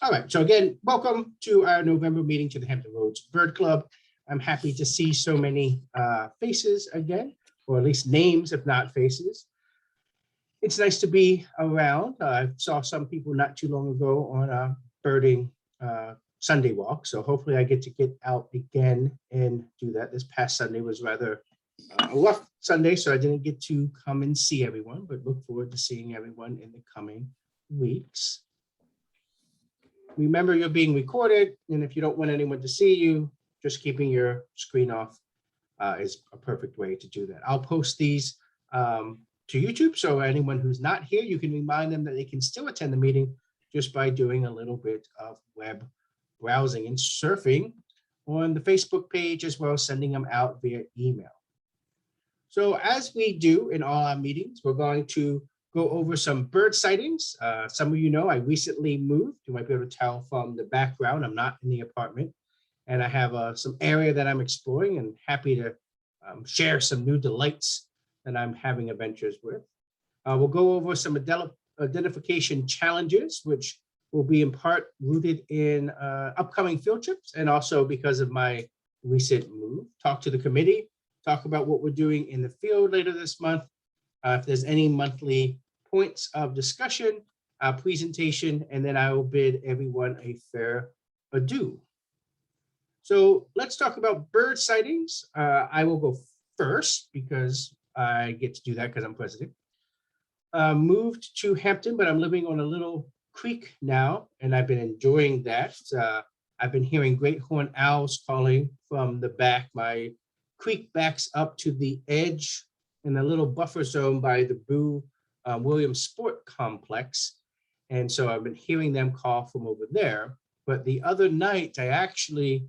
All right, so again, welcome to our November meeting to the Hampton Roads Bird Club. I'm happy to see so many faces again, or at least names, if not faces. It's nice to be around. I saw some people not too long ago on a birding Sunday walk, so hopefully I get to get out again and do that. This past Sunday was rather a rough Sunday, so I didn't get to come and see everyone, but look forward to seeing everyone in the coming weeks. Remember, you're being recorded, and if you don't want anyone to see you, just keeping your screen off is a perfect way to do that. I'll post these to YouTube, so anyone who's not here, you can remind them that they can still attend the meeting just by doing a little bit of web browsing and surfing on the Facebook page, as well as sending them out via email. So as we do in all our meetings, we're going to go over some bird sightings. Some of you know I recently moved. You might be able to tell from the background. I'm not in the apartment, and I have some area that I'm exploring, and happy to share some new delights that I'm having adventures with. We'll go over some identification challenges, which will be in part rooted in upcoming field trips, and also because of my recent move. Talk to the committee, talk about what we're doing in the field later this month. If there's any monthly points of discussion, presentation, and then I will bid everyone a fair adieu. So let's talk about bird sightings. I will go first because I get to do that because I'm president. Moved to Hampton, but I'm living on a little creek now, and I've been enjoying that. I've been hearing great horned owls calling from the back. My creek backs up to the edge in a little buffer zone by the Boo Williams Sport Complex. And so I've been hearing them call from over there. But the other night, I actually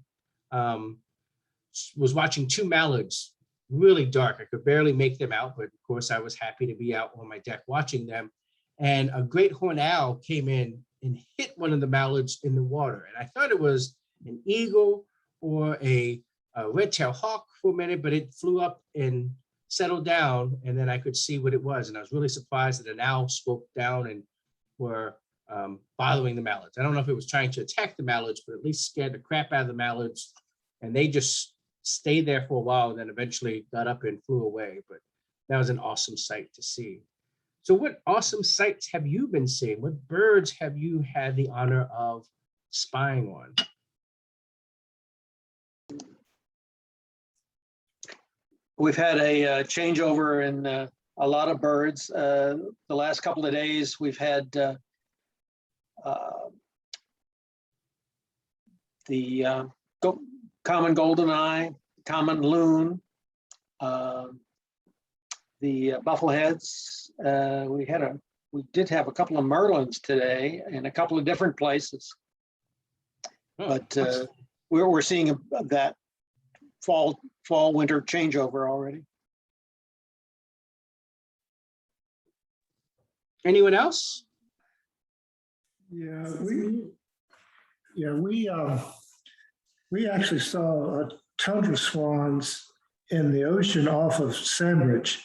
was watching two mallards, really dark. I could barely make them out, but of course I was happy to be out on my deck watching them. And a great horned owl came in and hit one of the mallards in the water. And I thought it was an eagle or a red-tailed hawk for a minute, but it flew up and settled down, and then I could see what it was. And I was really surprised that an owl swooped down and were bothering the mallards. I don't know if it was trying to attack the mallards, but at least scared the crap out of the mallards. And they just stayed there for a while and then eventually got up and flew away. But that was an awesome sight to see. So what awesome sights have you been seeing? What birds have you had the honor of spying on? We've had a changeover in a lot of birds. The last couple of days, we've had the common goldeneye, common loon, the buffleheads. We did have a couple of merlins today in a couple of different places, but we're seeing that fall winter changeover already. Anyone else? Yeah, we actually saw tundra swans in the ocean off of Sandwich,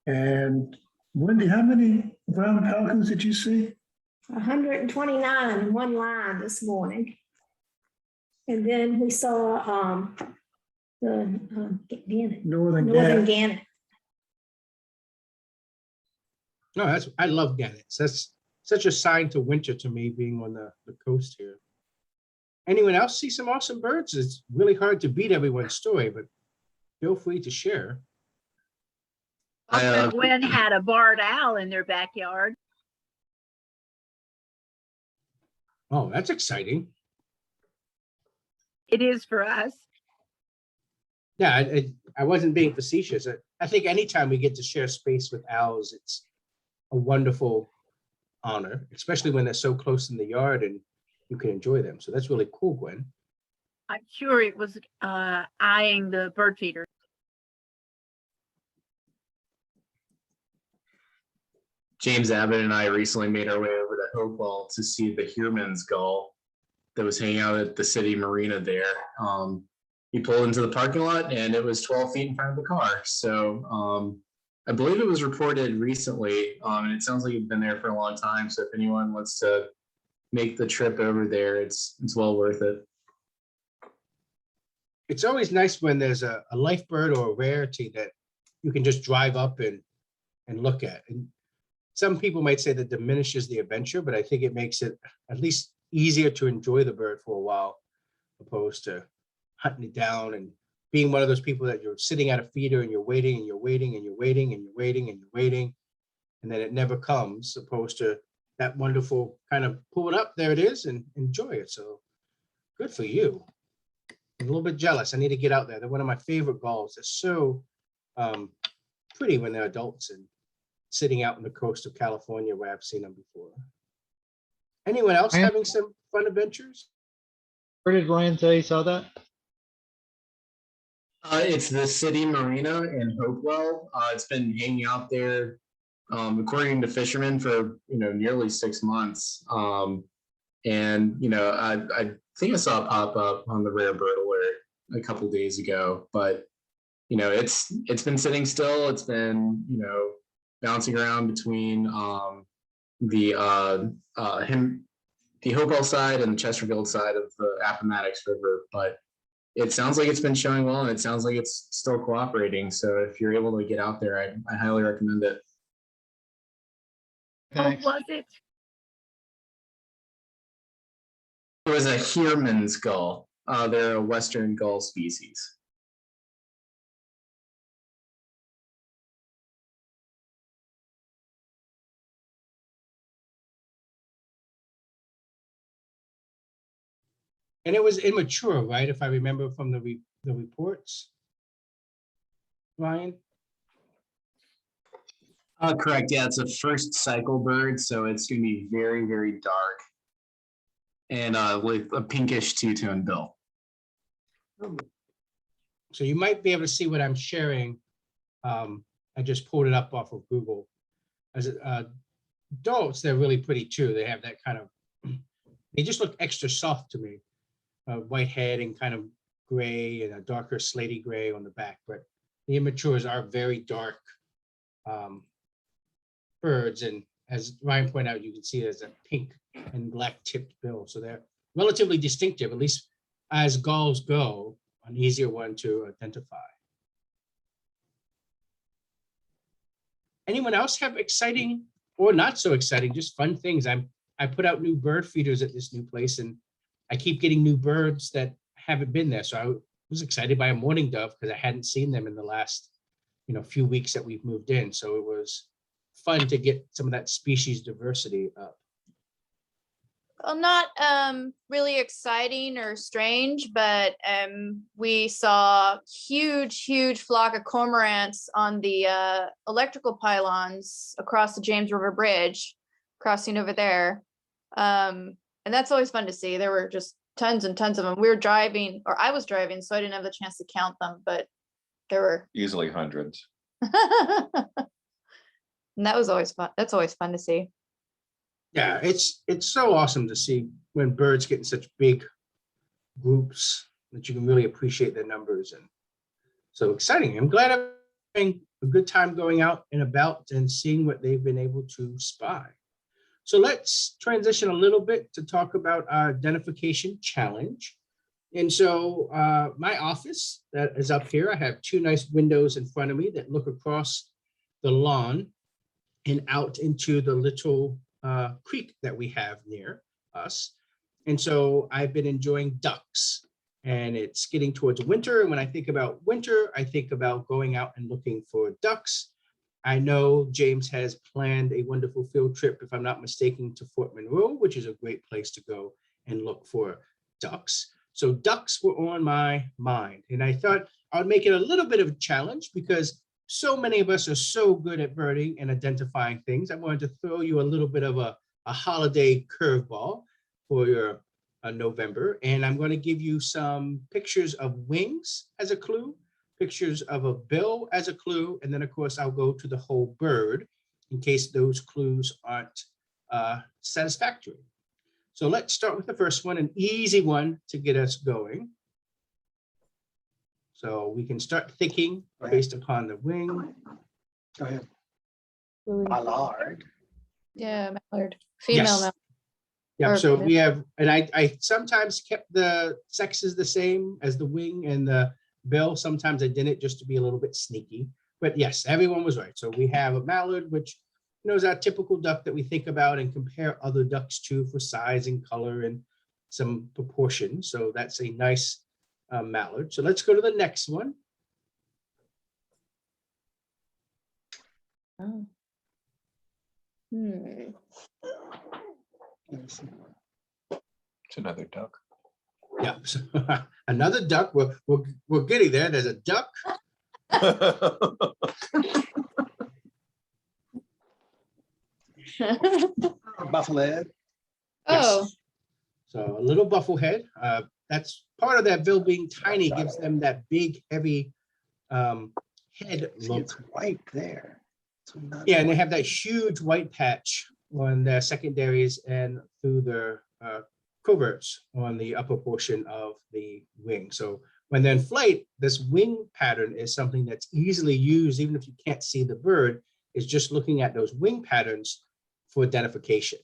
and Wendy, how many brown pelicans did you see? 129 in one line this morning. And then we saw the gannet, Northern gannet. No, I love gannets. That's such a sign to winter to me, being on the coast here. Anyone else see some awesome birds? It's really hard to beat everyone's story, but feel free to share. Gwen had a barred owl in their backyard. Oh, that's exciting. It is for us. Yeah, I wasn't being facetious. I think anytime we get to share space with owls, it's a wonderful honor, especially when they're so close in the yard and you can enjoy them. So that's really cool, Gwen. I'm sure it was eyeing the bird feeder. James Abbott and I recently made our way over to Hopewell to see the Heerman's gull that was hanging out at the city marina there. He pulled into the parking lot and it was 12 feet in front of the car. So I believe it was reported recently, and it sounds like it's been there for a long time. So if anyone wants to make the trip over there, it's well worth it. It's always nice when there's a life bird or a rarity that you can just drive up and look at. And some people might say that diminishes the adventure, but I think it makes it at least easier to enjoy the bird for a while, opposed to hunting it down and being one of those people that you're sitting at a feeder and you're waiting and you're waiting and you're waiting and you're waiting and you're waiting, and then it never comes, opposed to that wonderful kind of pull it up, there it is, and enjoy it. So good for you. I'm a little bit jealous. I need to get out there. They're one of my favorite gulls. They're so pretty when they're adults and sitting out on the coast of California where I've seen them before. Anyone else having some fun adventures? Where did Ryan say he saw that? It's the city marina in Hopewell. It's been hanging out there, according to fishermen, for nearly 6 months. And I think I saw it pop up on the rare bird alert a couple days ago, but it's been sitting still. It's been bouncing around between the Hopewell side and the Chesterfield side of the Appomattox River, but it sounds like it's been showing well, and it sounds like it's still cooperating. So if you're able to get out there, I highly recommend it. Thanks. What was it? It was a Heermann's gull. They're a Western gull species. And it was immature, right? If I remember from the reports, Ryan? Correct. Yeah, it's a first cycle bird, so it's going to be very, very dark and with a pinkish two-tone bill. So you might be able to see what I'm sharing. I just pulled it up off of Google. As adults, they're really pretty too. They have that kind of, they just look extra soft to me. White head and kind of gray and a darker slaty gray on the back, but the immatures are very dark birds. And as Ryan pointed out, you can see there's a pink and black tipped bill. So they're relatively distinctive, at least as gulls go, an easier one to identify. Anyone else have exciting or not so exciting, just fun things? I put out new bird feeders at this new place, and I keep getting new birds that haven't been there. So I was excited by a mourning dove because I hadn't seen them in the last, few weeks that we've moved in. So it was fun to get some of that species diversity up. Well, not really exciting or strange, but we saw huge flock of cormorants on the electrical pylons across the James River Bridge, crossing over there. And that's always fun to see. There were just tons and tons of them. We were driving, or I was driving, so I didn't have the chance to count them, but there were easily hundreds. And that was always fun. That's always fun to see. Yeah, it's so awesome to see when birds get in such big groups that you can really appreciate their numbers. And so exciting. I'm glad I'm having a good time going out and about and seeing what they've been able to spy. So let's transition a little bit to talk about our identification challenge. And so my office that is up here, I have 2 nice windows in front of me that look across the lawn and out into the little creek that we have near us. And so I've been enjoying ducks, and it's getting towards winter. And when I think about winter, I think about going out and looking for ducks. I know James has planned a wonderful field trip, if I'm not mistaken, to Fort Monroe, which is a great place to go and look for ducks. So ducks were on my mind, and I thought I'd make it a little bit of a challenge because so many of us are so good at birding and identifying things. I wanted to throw you a little bit of a holiday curveball for your November, and I'm going to give you some pictures of wings as a clue, pictures of a bill as a clue, and then of course I'll go to the whole bird in case those clues aren't satisfactory. So let's start with the first one, an easy one to get us going. So we can start thinking based upon the wing. Go ahead. Mallard. Yeah, mallard. Female Yes. mallard. Yeah, Or- so we have, and I sometimes kept the sexes the same as the wing and the bill. Sometimes I didn't just to be a little bit sneaky. But yes, everyone was right. So we have a mallard, which is our typical duck that we think about and compare other ducks to for size and color and some proportion. So that's a nice mallard. So let's go to the next one. Oh. Hmm. Let's see. It's another duck. Yeah, so another duck. We're getting there. There's a duck. Bufflehead. Oh, Yes. So a little bufflehead. That's part of that bill being tiny gives them that big, heavy head See, look. it's white there. So not Yeah, and they white. have that huge white patch on their secondaries and through their coverts on the upper portion of the wing. So when they're in flight, this wing pattern is something that's easily used, even if you can't see the bird, is just looking at those wing patterns for identification.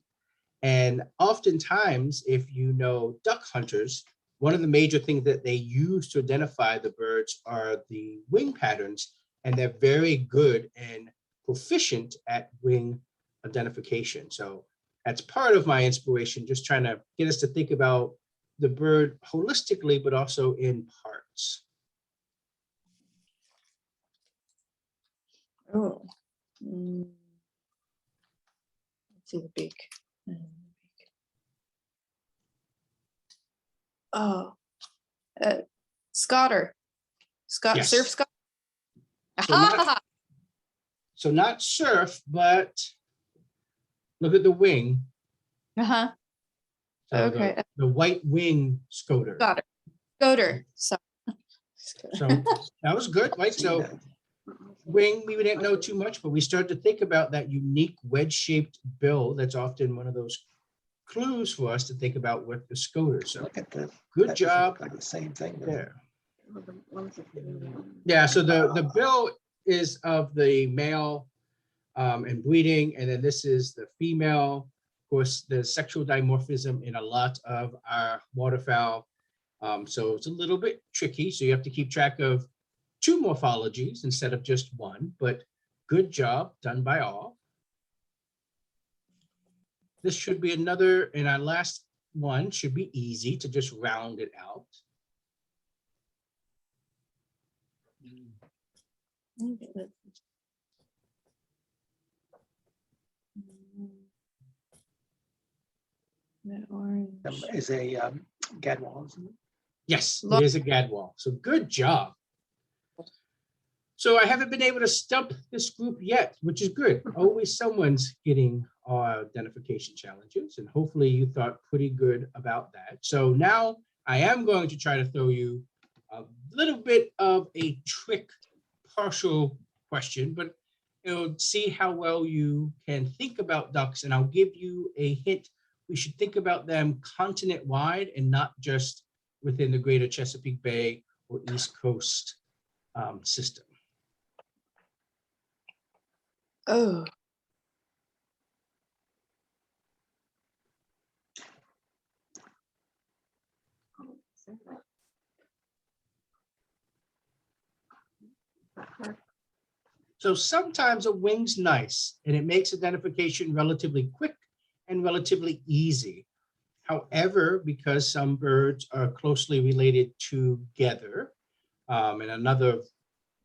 And oftentimes, if you know duck hunters, one of the major things that they use to identify the birds are the wing patterns, and they're very good and proficient at wing identification. So that's part of my inspiration, just trying to get us to think about the bird holistically, but also in parts. oh. Let's see the beak. Oh, Scotter. Yes. Surf Scott. So not- So not surf, but look at the wing. Uh-huh. So Okay. the white wing scoter. Scoter. So. So that was good, right? See So that. wing, we didn't know too much, but we started to think about that unique wedge-shaped bill. That's often one of those clues for us to think about with the scoter. So Look at the. good that doesn't job look like the same thing. does it? there. Yeah, so the bill is of the male and breeding, and then this is the female. Of course, the sexual dimorphism in a lot of our waterfowl. So it's a little bit tricky. So you have to keep track of 2 morphologies instead of just 1, but good job done by all. This should be another, and our last one should be easy to just round it out. That orange. Is a gadwall, isn't it? Yes, it is a gadwall. So good job. So I haven't been able to stump this group yet, which is good. Always someone's getting our identification challenges, and hopefully you thought pretty good about that. So now I am going to try to throw you a little bit of a trick partial question, but see how well you can think about ducks, and I'll give you a hint. We should think about them continent wide and not just within the greater Chesapeake Bay or East Coast system. Oh. So sometimes a wing's nice and it makes identification relatively quick and relatively easy. However, because some birds are closely related together, and another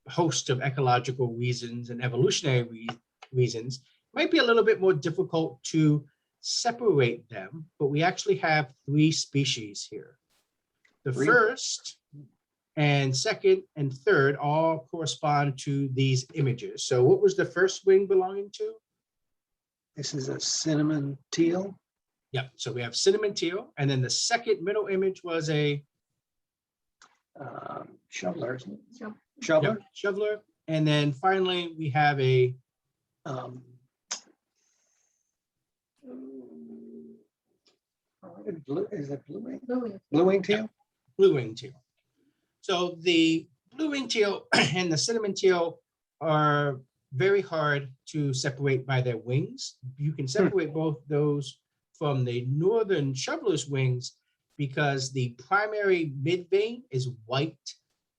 host of ecological reasons and evolutionary reasons, might be a little bit more difficult to separate them, but we actually have 3 species here. The Three. first and second and third all correspond to these images. So what was the first wing belonging to? This is a cinnamon teal. Yeah, so we have cinnamon teal, and then the second middle image was a Shoveler, isn't it? Shoveler. shoveler, and then finally we have a Blue, is it blue wing? Blue wing teal? blue wing teal. So the blue wing teal and the cinnamon teal are very hard to separate by their wings. You can separate both those from the northern shoveler's wings because the primary mid vein is white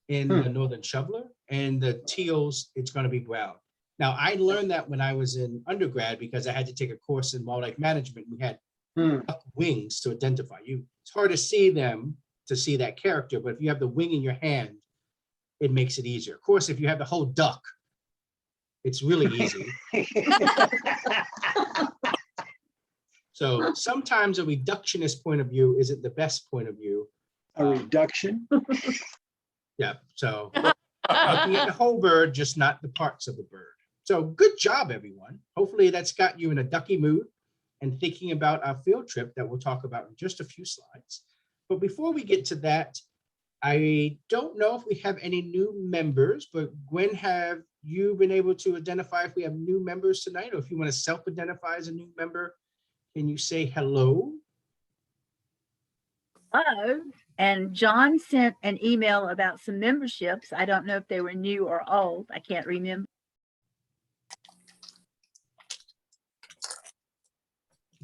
in the northern shoveler, and the teals, it's going to be brown. Now, I learned that when I was in undergrad because I had to take a course in wildlife management. We had duck wings to identify you. It's hard to see them to see that character, but if you have the wing in your hand, it makes it easier. Of course, if you have the whole duck, it's really easy. So sometimes a reductionist point of view isn't the best point of view. A reduction? Yeah, so looking at the whole bird, just not the parts of the bird. So good job, everyone. Hopefully that's got you in a ducky mood and thinking about our field trip that we'll talk about in just a few slides. But before we get to that, I don't know if we have any new members, but Gwen, have you been able to identify if we have new members tonight, or if you want to self-identify as a new member, can you say hello? Hello. And John sent an email about some memberships. I don't know if they were new or old. I can't remember.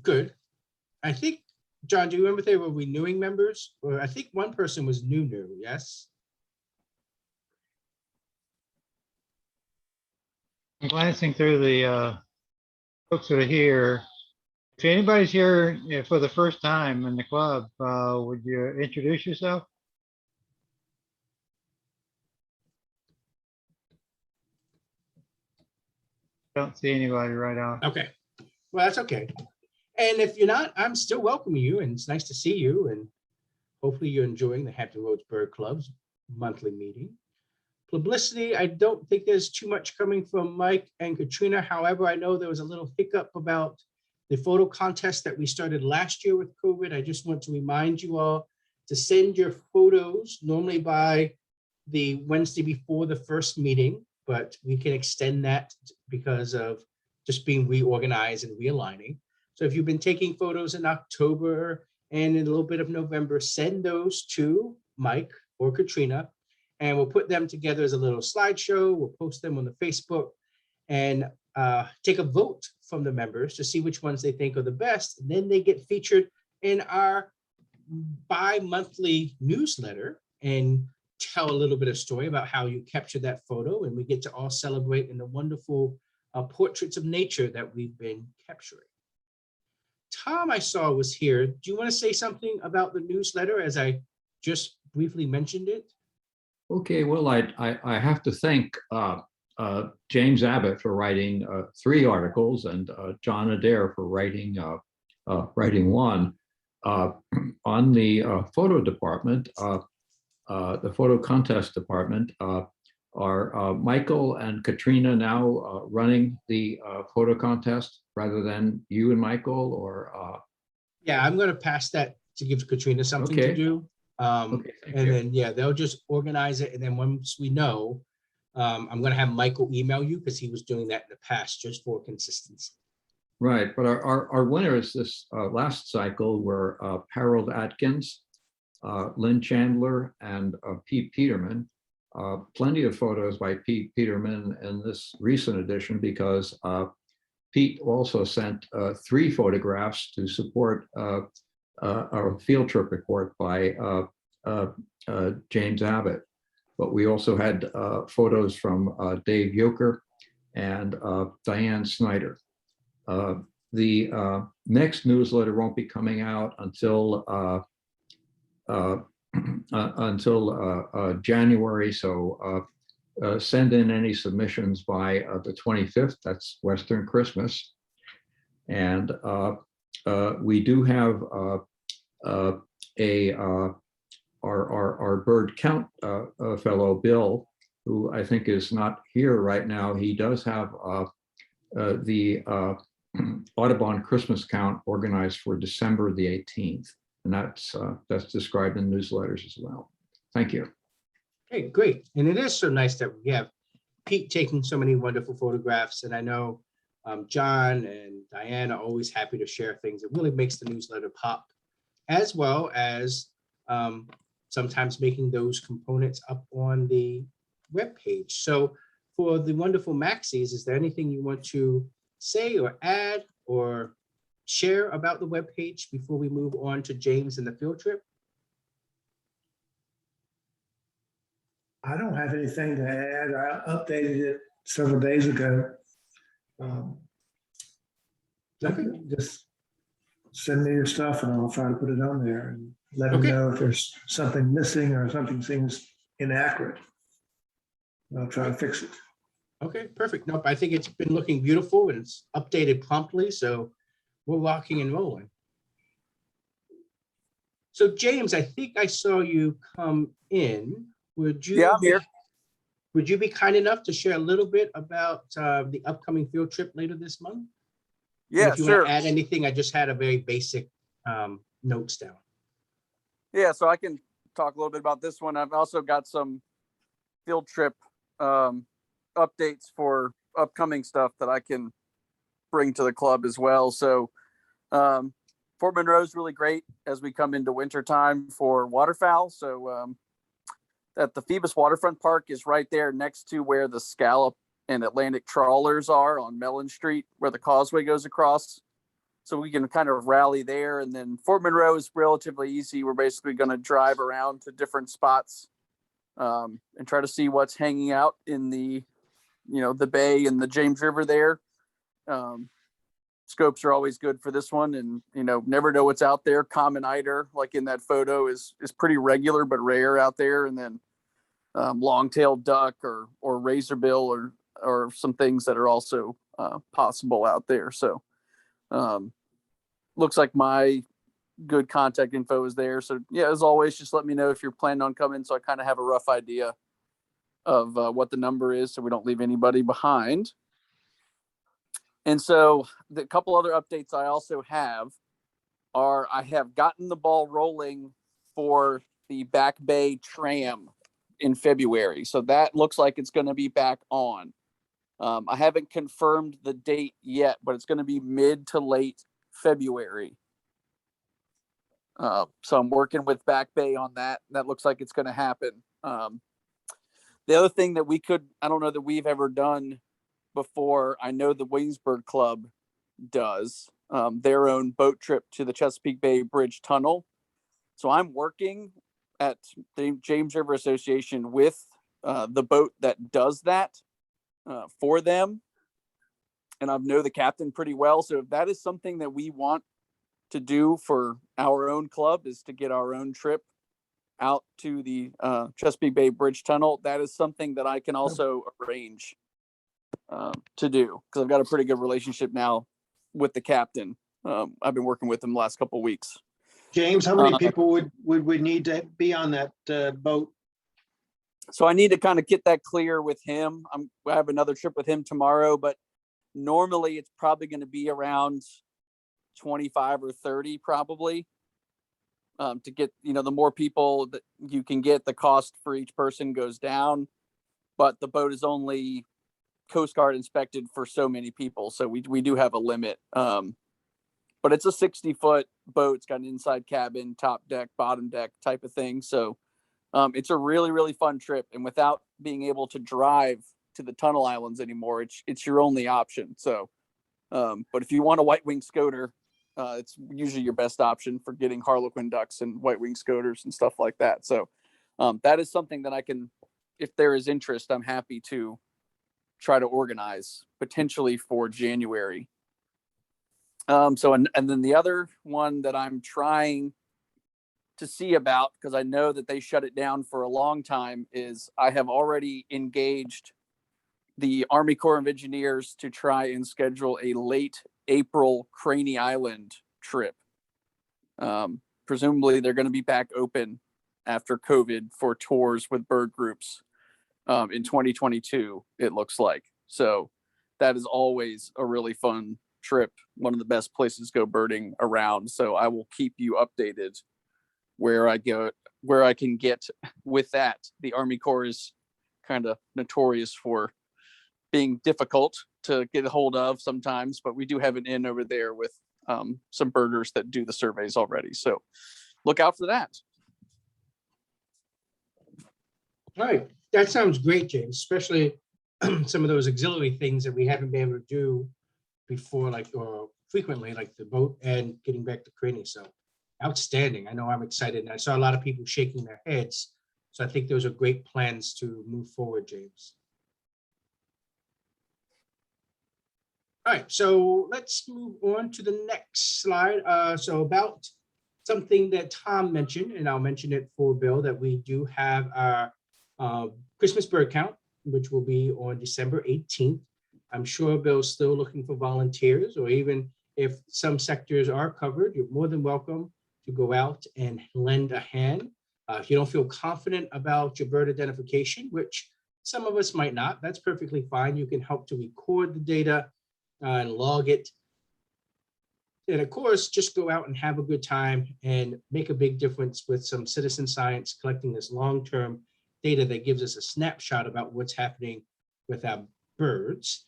Good. I think, John, do you remember if they were renewing members? Or I think one person was new, yes? I'm glancing through the folks that are here. If anybody's here for the first time in the club, would you introduce yourself? Don't see anybody right off. Okay, well, that's okay. And if you're not, I'm still welcoming you, and it's nice to see you, and hopefully you're enjoying the Hampton Roads Bird Club's monthly meeting. Publicity, I don't think there's too much coming from Mike and Katrina. However, I know there was a little hiccup about the photo contest that we started last year with COVID. I just want to remind you all to send your photos normally by the Wednesday before the first meeting, but we can extend that because of just being reorganized and realigning. So if you've been taking photos in October and in a little bit of November, send those to Mike or Katrina, and we'll put them together as a little slideshow. We'll post them on the Facebook and take a vote from the members to see which ones they think are the best. And then they get featured in our bi-monthly newsletter and tell a little bit of story about how you captured that photo. And we get to all celebrate in the wonderful portraits of nature that we've been capturing. Tom, I saw, was here. Do you want to say something about the newsletter as I just briefly mentioned it? Okay, well, I have to thank James Abbott for writing 3 articles and John Adair for writing one on the photo department, the photo contest department. Are Michael and Katrina now running the photo contest rather than you and Michael, or? Yeah, I'm going to pass that to give Katrina something to do. Okay, and then, yeah, they'll just organize it. And then once we know, I'm going to have Michael email you because he was doing that in the past just for consistency. Right, but our winners this last cycle were Harold Atkins, Lynn Chandler, and Pete Peterman. Plenty of photos by Pete Peterman in this recent edition because Pete also sent 3 photographs to support our field trip report by James Abbott. But we also had photos from Dave Yoker and Diane Snyder. The next newsletter won't be coming out until January, so send in any submissions by the 25th. That's Western Christmas. And we do have our bird count fellow, Bill, who I think is not here right now. He does have the Audubon Christmas count organized for December the 18th. And that's described in newsletters as well. Thank you. Okay, great. And it is so nice that we have Pete taking so many wonderful photographs. And I know John and Diane are always happy to share things. It really makes the newsletter pop, as well as sometimes making those components up on the webpage. So for the wonderful Maxis, is there anything you want to say or add or share about the webpage before we move on to James and the field trip? I don't have anything to add. I updated it several days ago. Okay. Just send me your stuff and I'll try to put it on there and let them Okay. know if there's something missing or something seems inaccurate. I'll try to fix it. Okay, perfect. Nope, I think it's been looking beautiful and it's updated promptly, so we're rocking and rolling. So James, I think I saw you come in. Would you? Yeah, I'm here. Would you be kind enough to share a little bit about the upcoming field trip later this month? And Yeah, if you sure. want to add anything, I just had a very basic notes down. Yeah, so I can talk a little bit about this one. I've also got some field trip updates for upcoming stuff that I can bring to the club as well. So Fort Monroe is really great as we come into winter time for waterfowl. So at the Phoebus Waterfront Park is right there next to where the scallop and Atlantic trawlers are on Milne Street, where the causeway goes across. So we can kind of rally there. And then Fort Monroe is relatively easy. We're basically going to drive around to different spots and try to see what's hanging out in the, the bay and the James River there. Scopes are always good for this one, and never know what's out there. Common eider, like in that photo, is pretty regular but rare out there. And then long-tailed duck or razorbill or some things that are also possible out there. So looks like my good contact info is there. So yeah, as always, just let me know if you're planning on coming, so I kind of have a rough idea of what the number is, so we don't leave anybody behind. And so the couple other updates I also have are I have gotten the ball rolling for the Back Bay Tram in February. So that looks like it's going to be back on. I haven't confirmed the date yet, but it's going to be mid to late February. So I'm working with Back Bay on that. That looks like it's going to happen. The other thing that I don't know that we've ever done before, I know the Williamsburg Club does their own boat trip to the Chesapeake Bay Bridge Tunnel. So I'm working at the James River Association with the boat that does that for them. And I know the captain pretty well. So if that is something that we want to do for our own club, is to get our own trip out to the Chesapeake Bay Bridge Tunnel, that is something that I can also arrange to do, because I've got a pretty good relationship now with the captain. I've been working with him the last couple of weeks. James, how many people would we need to be on that boat? So I need to kind of get that clear with him. I have another trip with him tomorrow, but normally it's probably going to be around 25 or 30 probably. To get, the more people that you can get, the cost for each person goes down, but the boat is only Coast Guard inspected for so many people. So we do have a limit. But it's a 60-foot boat. It's got an inside cabin, top deck, bottom deck type of thing. So it's a really, really fun trip. And without being able to drive to the tunnel islands anymore, it's your only option. So, but if you want a white-winged scoter, it's usually your best option for getting harlequin ducks and white-winged scoters and stuff like that. So that is something that I can, if there is interest, I'm happy to try to organize potentially for January. And then the other one that I'm trying to see about, because I know that they shut it down for a long time, is I have already engaged the Army Corps of Engineers to try and schedule a late April Craney Island trip. Presumably they're going to be back open after COVID for tours with bird groups in 2022, it looks like. So that is always a really fun trip, one of the best places to go birding around. So I will keep you updated where I can get with that. The Army Corps is kind of notorious for being difficult to get a hold of sometimes, but we do have an in over there with some birders that do the surveys already. So look out for that. All right, that sounds great, James, especially some of those auxiliary things that we haven't been able to do before, like frequently, like the boat and getting back to training. So outstanding. I know I'm excited. And I saw a lot of people shaking their heads. So I think those are great plans to move forward, James. All right, so let's move on to the next slide. So about something that Tom mentioned, and I'll mention it for Bill, that we do have our Christmas bird count, which will be on December 18th. I'm sure Bill's still looking for volunteers, or even if some sectors are covered, you're more than welcome to go out and lend a hand. If you don't feel confident about your bird identification, which some of us might not, that's perfectly fine. You can help to record the data and log it. And of course, just go out and have a good time and make a big difference with some citizen science, collecting this long-term data that gives us a snapshot about what's happening with our birds.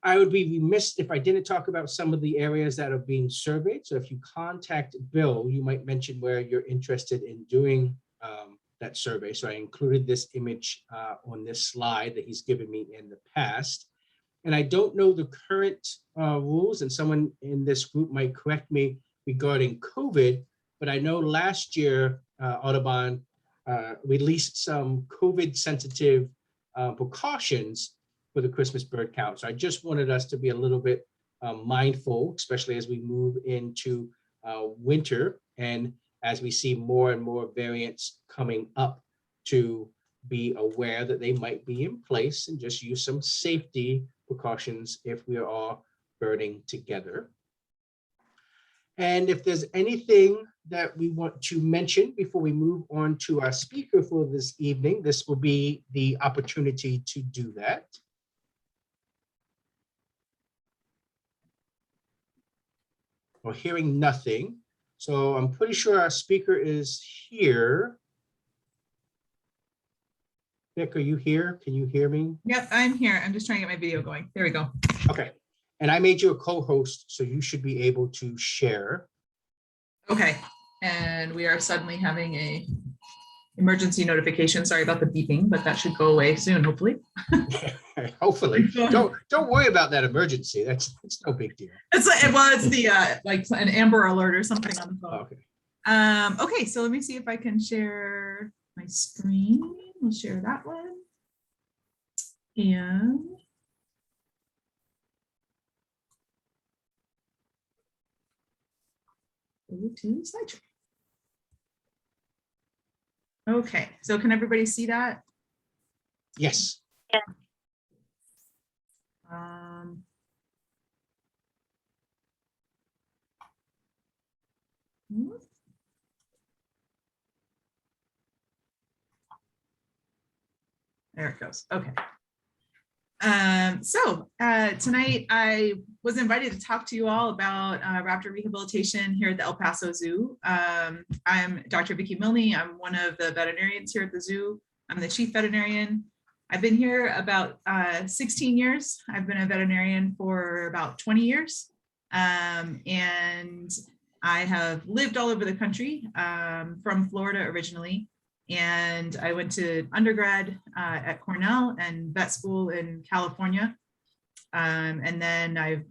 I would be remiss if I didn't talk about some of the areas that are being surveyed. So if you contact Bill, you might mention where you're interested in doing that survey. So I included this image on this slide that he's given me in the past. And I don't know the current rules, and someone in this group might correct me regarding COVID, but I know last year Audubon released some COVID sensitive precautions for the Christmas bird count. So I just wanted us to be a little bit mindful, especially as we move into winter and as we see more and more variants coming up, to be aware that they might be in place and just use some safety precautions if we are all birding together. And if there's anything that we want to mention before we move on to our speaker for this evening, this will be the opportunity to do that. We're hearing nothing. So I'm pretty sure our speaker is here. Vic, are you here? Can you hear me? Yep, I'm here. I'm just trying to get my video going. There we go. Okay. And I made you a co-host, so you should be able to share. Okay. And we are suddenly having a emergency notification. Sorry about the beeping, but that should go away soon, hopefully. Hopefully. Don't worry about that emergency. That's no big deal. It's like, well, it's the like an Amber Alert or something on the phone. Okay. Okay, so let me see if I can share my screen. We'll share that one. And go to slideshow. Okay, so can everybody see that? Yes. Yeah. There it goes. Okay. Tonight I was invited to talk to you all about raptor rehabilitation here at the El Paso Zoo. I'm Dr. Vicki Milne. I'm one of the veterinarians here at the zoo. I'm the chief veterinarian. I've been here about 16 years. I've been a veterinarian for about 20 years. And I have lived all over the country, from Florida originally. And I went to undergrad at Cornell and vet school in California. And then I've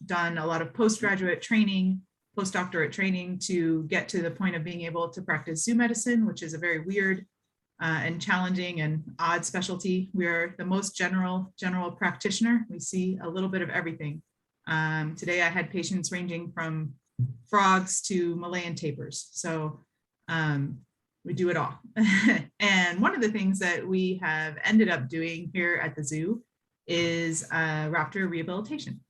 done a lot of postgraduate training, postdoctorate training to get to the point of being able to practice zoo medicine, which is a very weird and challenging and odd specialty. We're the most general practitioner. We see a little bit of everything. Today I had patients ranging from frogs to Malayan tapirs. So we do it all. And one of the things that we have ended up doing here at the zoo is raptor rehabilitation.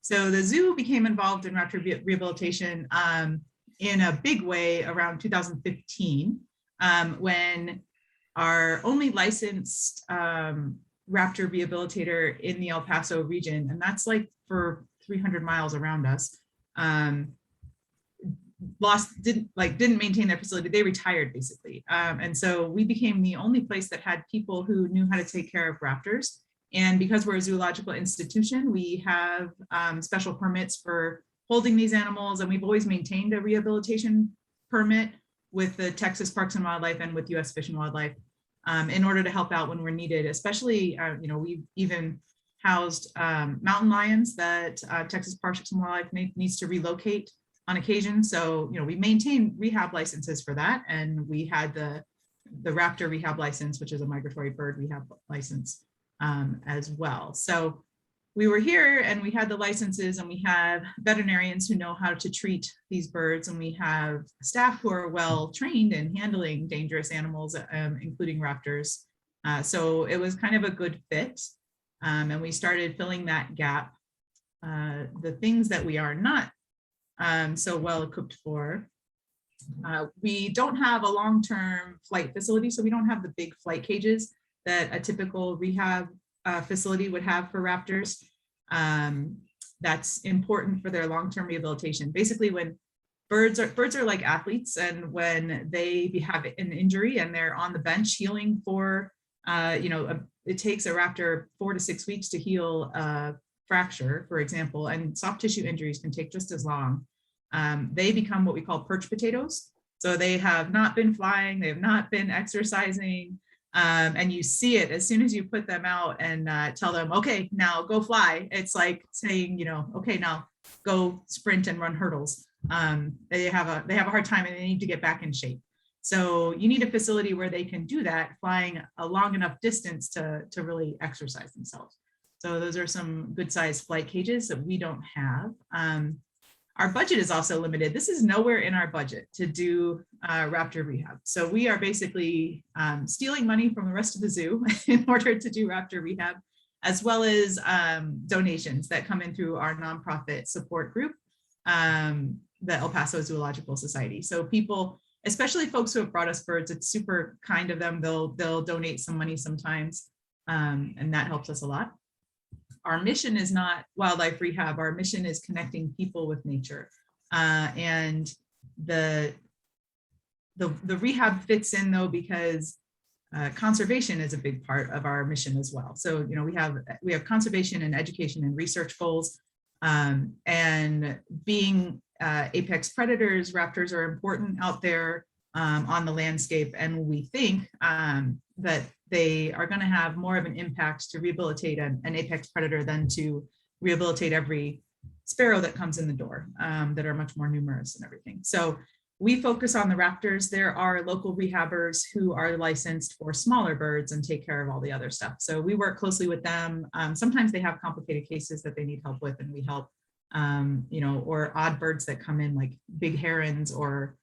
So the zoo became involved in raptor rehabilitation in a big way around 2015, when our only licensed raptor rehabilitator in the El Paso region, and that's like for 300 miles around us, didn't maintain their facility. They retired basically. And so we became the only place that had people who knew how to take care of raptors. And because we're a zoological institution, we have special permits for holding these animals. And we've always maintained a rehabilitation permit with the Texas Parks and Wildlife and with US Fish and Wildlife. in order to help out when we're needed, especially, we've even housed mountain lions that Texas Parks and Wildlife needs to relocate on occasion. So, we maintain rehab licenses for that. And we had the Raptor Rehab license, which is a migratory bird rehab license as well. So we were here and we had the licenses, and we have veterinarians who know how to treat these birds, and we have staff who are well trained in handling dangerous animals, including raptors. So it was kind of a good fit, and we started filling that gap. The things that we are not so well equipped for, we don't have a long-term flight facility, so we don't have the big flight cages that a typical rehab facility would have for raptors. That's important for their long-term rehabilitation. Basically, when birds are like athletes, and when they have an injury and they're on the bench healing for, it takes a raptor 4 to 6 weeks to heal a fracture, for example, and soft tissue injuries can take just as long. They become what we call perch potatoes. So they have not been flying, they have not been exercising, and you see it as soon as you put them out and tell them, okay, now go fly. It's like saying, okay, now go sprint and run hurdles. They have a hard time and they need to get back in shape. So you need a facility where they can do that, flying a long enough distance to really exercise themselves. So those are some good sized flight cages that we don't have. Our budget is also limited. This is nowhere in our budget to do raptor rehab. So we are basically stealing money from the rest of the zoo in order to do raptor rehab, as well as donations that come in through our nonprofit support group, the El Paso Zoological Society. So people, especially folks who have brought us birds, it's super kind of them. They'll donate some money sometimes, and that helps us a lot. Our mission is not wildlife rehab. Our mission is connecting people with nature, and the rehab fits in though because conservation is a big part of our mission as well. So we have conservation and education and research goals, and being apex predators, raptors are important out there on the landscape, and we think that they are going to have more of an impact to rehabilitate an apex predator than to rehabilitate every sparrow that comes in the door, that are much more numerous and everything. So we focus on the raptors. There are local rehabbers who are licensed for smaller birds and take care of all the other stuff. So we work closely with them. Sometimes they have complicated cases that they need help with, and we help, or odd birds that come in, like big herons, or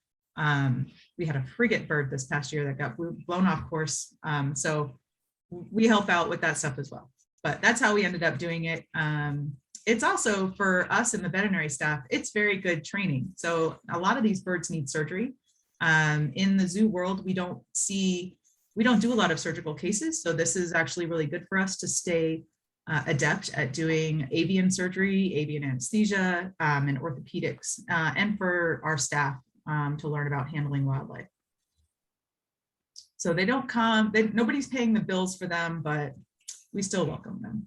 we had a frigate bird this past year that got blown off course. So we help out with that stuff as well. But that's how we ended up doing it. It's also, for us and the veterinary staff, it's very good training. So a lot of these birds need surgery. In the zoo world, we don't do a lot of surgical cases. So this is actually really good for us to stay adept at doing avian surgery, avian anesthesia, and orthopedics, and for our staff to learn about handling wildlife. So they don't come, nobody's paying the bills for them, but we still welcome them.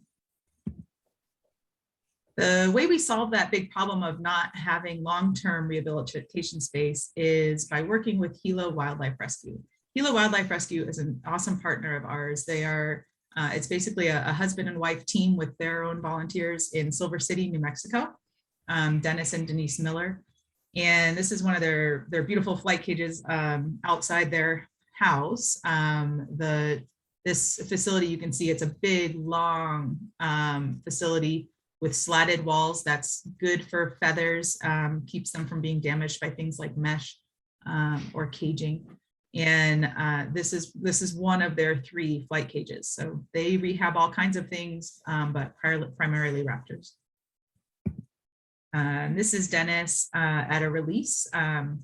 The way we solve that big problem of not having long-term rehabilitation space is by working with Gila Wildlife Rescue. Gila Wildlife Rescue is an awesome partner of ours. They are, it's basically a husband and wife team with their own volunteers in Silver City, New Mexico, Dennis and Denise Miller. And this is one of their beautiful flight cages outside their house. This facility, you can see it's a big, long facility with slatted walls. That's good for feathers, keeps them from being damaged by things like mesh or caging. And this is one of their 3 flight cages. So they rehab all kinds of things, but primarily raptors. This is Dennis at a release, and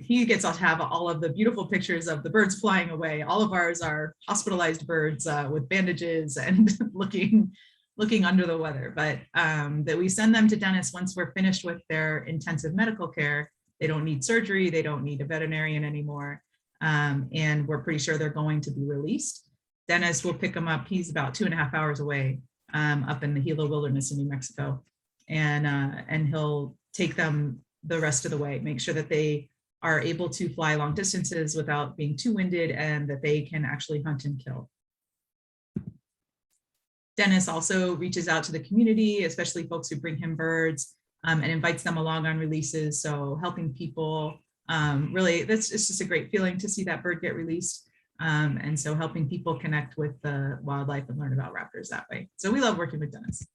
he gets to have all of the beautiful pictures of the birds flying away. All of ours are hospitalized birds with bandages and looking under the weather, but that we send them to Dennis once we're finished with their intensive medical care. They don't need surgery, they don't need a veterinarian anymore, and we're pretty sure they're going to be released. Dennis will pick them up. He's about 2.5 hours away, up in the Gila Wilderness in New Mexico, and he'll take them the rest of the way, make sure that they are able to fly long distances without being too winded, and that they can actually hunt and kill. Dennis also reaches out to the community, especially folks who bring him birds, and invites them along on releases. So helping people, really, it's just a great feeling to see that bird get released. And so helping people connect with the wildlife and learn about raptors that way. So we love working with Dennis.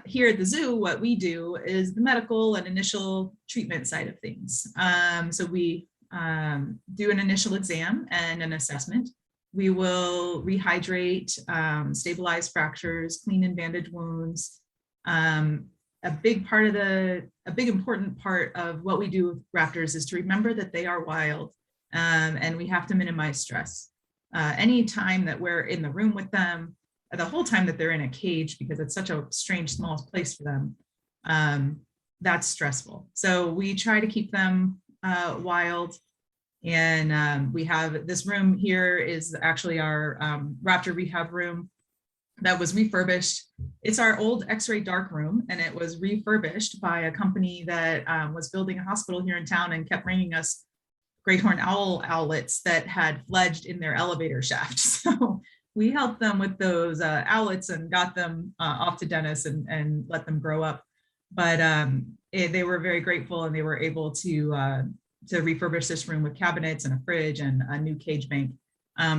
Here at the zoo, what we do is the medical and initial treatment side of things. So we do an initial exam and an assessment. We will rehydrate, stabilize fractures, clean and bandage wounds. A big important part of what we do with raptors is to remember that they are wild, and we have to minimize stress. Any time that we're in the room with them, the whole time that they're in a cage, because it's such a strange, small place for them, that's stressful. So we try to keep them wild. And we have this room here is actually our raptor rehab room that was refurbished. It's our old X-ray dark room, and it was refurbished by a company that was building a hospital here in town and kept bringing us great horned owlets that had fledged in their elevator shaft. So we helped them with those owlets and got them off to Dennis and let them grow up. But they were very grateful, and they were able to refurbish this room with cabinets and a fridge and a new cage bank.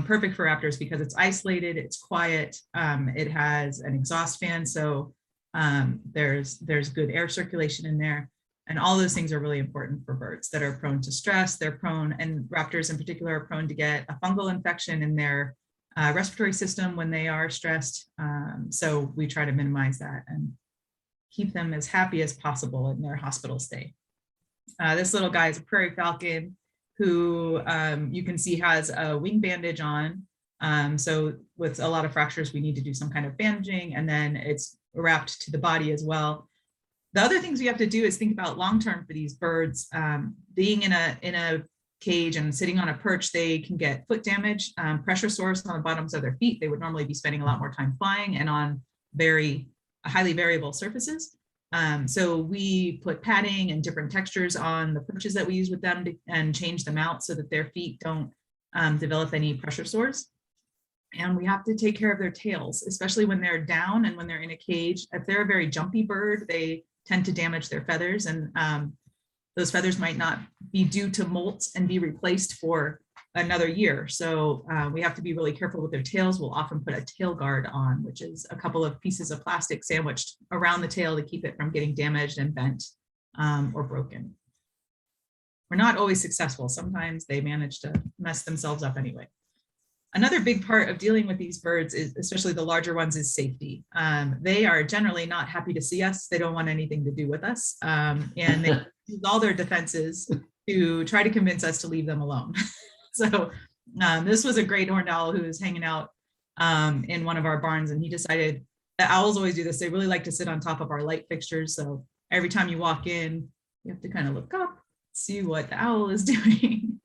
Perfect for raptors because it's isolated, it's quiet, it has an exhaust fan, so there's good air circulation in there. And all those things are really important for birds that are prone to stress. They're prone, and raptors in particular are prone to get a fungal infection in their respiratory system when they are stressed. So we try to minimize that and keep them as happy as possible in their hospital stay. This little guy is a prairie falcon who you can see has a wing bandage on. So with a lot of fractures, we need to do some kind of bandaging, and then it's wrapped to the body as well. The other things we have to do is think about long-term for these birds. Being in a cage and sitting on a perch, they can get foot damage, pressure sores on the bottoms of their feet. They would normally be spending a lot more time flying and on very highly variable surfaces. So we put padding and different textures on the perches that we use with them and change them out so that their feet don't develop any pressure sores. And we have to take care of their tails, especially when they're down and when they're in a cage. If they're a very jumpy bird, they tend to damage their feathers, and those feathers might not be due to molt and be replaced for another year. So we have to be really careful with their tails. We'll often put a tail guard on, which is a couple of pieces of plastic sandwiched around the tail to keep it from getting damaged and bent or broken. We're not always successful. Sometimes they manage to mess themselves up anyway. Another big part of dealing with these birds, is, especially the larger ones, is safety. They are generally not happy to see us. They don't want anything to do with us. And they use all their defenses to try to convince us to leave them alone. So this was a great horned owl who was hanging out in one of our barns, and he decided that owls always do this. They really like to sit on top of our light fixtures. So every time you walk in, you have to kind of look up, see what the owl is doing.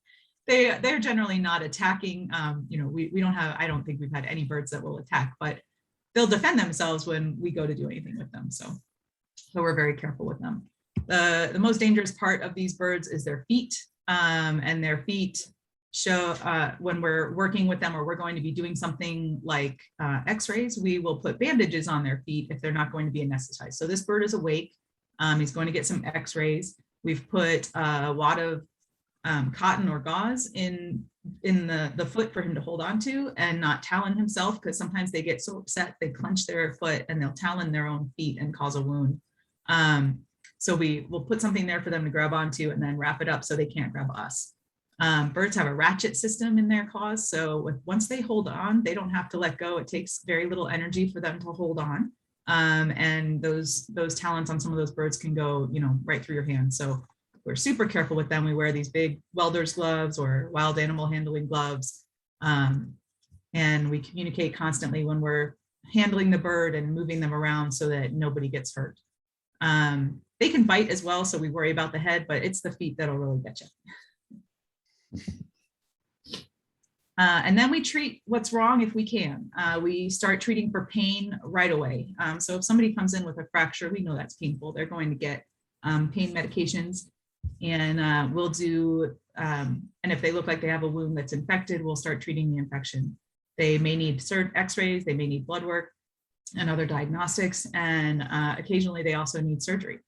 They're generally not attacking. We don't have, I don't think we've had any birds that will attack, but they'll defend themselves when we go to do anything with them. So we're very careful with them. The most dangerous part of these birds is their feet, and their feet show when we're working with them or we're going to be doing something like x-rays, we will put bandages on their feet if they're not going to be anesthetized. So this bird is awake. He's going to get some x-rays. We've put a lot of cotton or gauze in the foot for him to hold on to and not talon himself, because sometimes they get so upset they clench their foot and they'll talon their own feet and cause a wound. So we will put something there for them to grab onto and then wrap it up so they can't grab us. Birds have a ratchet system in their claws, so once they hold on, they don't have to let go. It takes very little energy for them to hold on, and those talons on some of those birds can go, right through your hand. So we're super careful with them. We wear these big welder's gloves or wild animal handling gloves, and we communicate constantly when we're handling the bird and moving them around so that nobody gets hurt. They can bite as well, so we worry about the head, but it's the feet that'll really get you. And then we treat what's wrong if we can. We start treating for pain right away. So if somebody comes in with a fracture, we know that's painful. They're going to get pain medications. And we'll do, and if they look like they have a wound that's infected, we'll start treating the infection. They may need x-rays, they may need blood work and other diagnostics, and occasionally they also need surgery.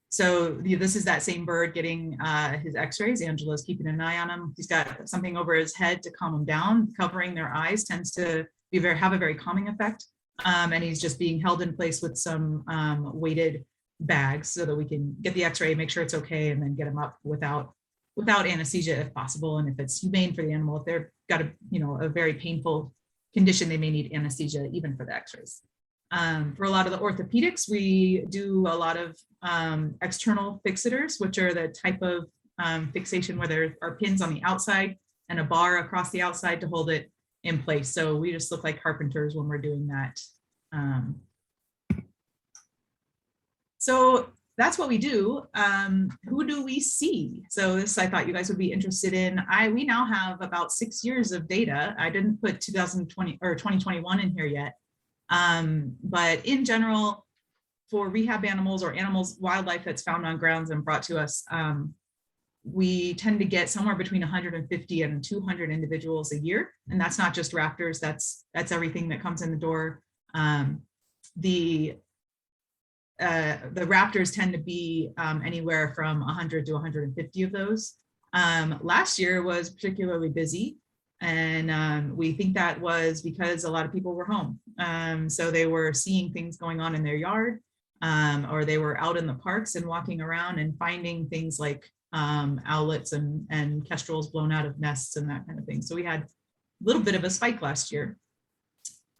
So this is that same bird getting his x-rays. Angela's keeping an eye on him. He's got something over his head to calm him down. Covering their eyes tends to have a very calming effect. And he's just being held in place with some weighted bags so that we can get the x-ray, make sure it's okay, and then get him up without anesthesia if possible. And if it's humane for the animal, if they've got a very painful condition, they may need anesthesia even for the x-rays. For a lot of the orthopedics, we do a lot of external fixators, which are the type of fixation where there are pins on the outside and a bar across the outside to hold it in place. So we just look like carpenters when we're doing that. So that's what we do. Who do we see? So this I thought you guys would be interested in. We now have about 6 years of data. I didn't put 2020 or 2021 in here yet. But in general, for rehab animals or wildlife that's found on grounds and brought to us, we tend to get somewhere between 150 and 200 individuals a year. And that's not just raptors, that's everything that comes in the door. The raptors tend to be anywhere from 100 to 150 of those. Last year was particularly busy. And we think that was because a lot of people were home. So they were seeing things going on in their yard, or they were out in the parks and walking around and finding things like owlets and kestrels blown out of nests and that kind of thing. So we had a little bit of a spike last year.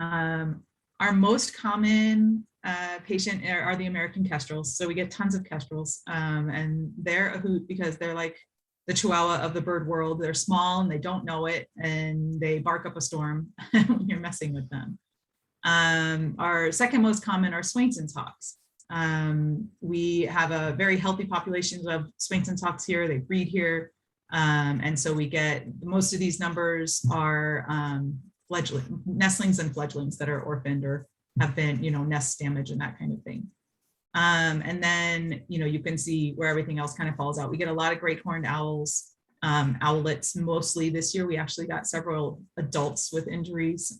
Our most common patient are the American kestrels. So we get tons of kestrels, and they're a hoot because they're like the Chihuahua of the bird world. They're small and they don't know it, and they bark up a storm when you're messing with them. Our second most common are Swainson's hawks. We have a very healthy population of Swainson's hawks here. They breed here. And so we get, most of these numbers are nestlings and fledglings that are orphaned or have been, nest damage and that kind of thing. And then, you can see where everything else kind of falls out. We get a lot of great horned owls, owlets mostly this year. We actually got several adults with injuries.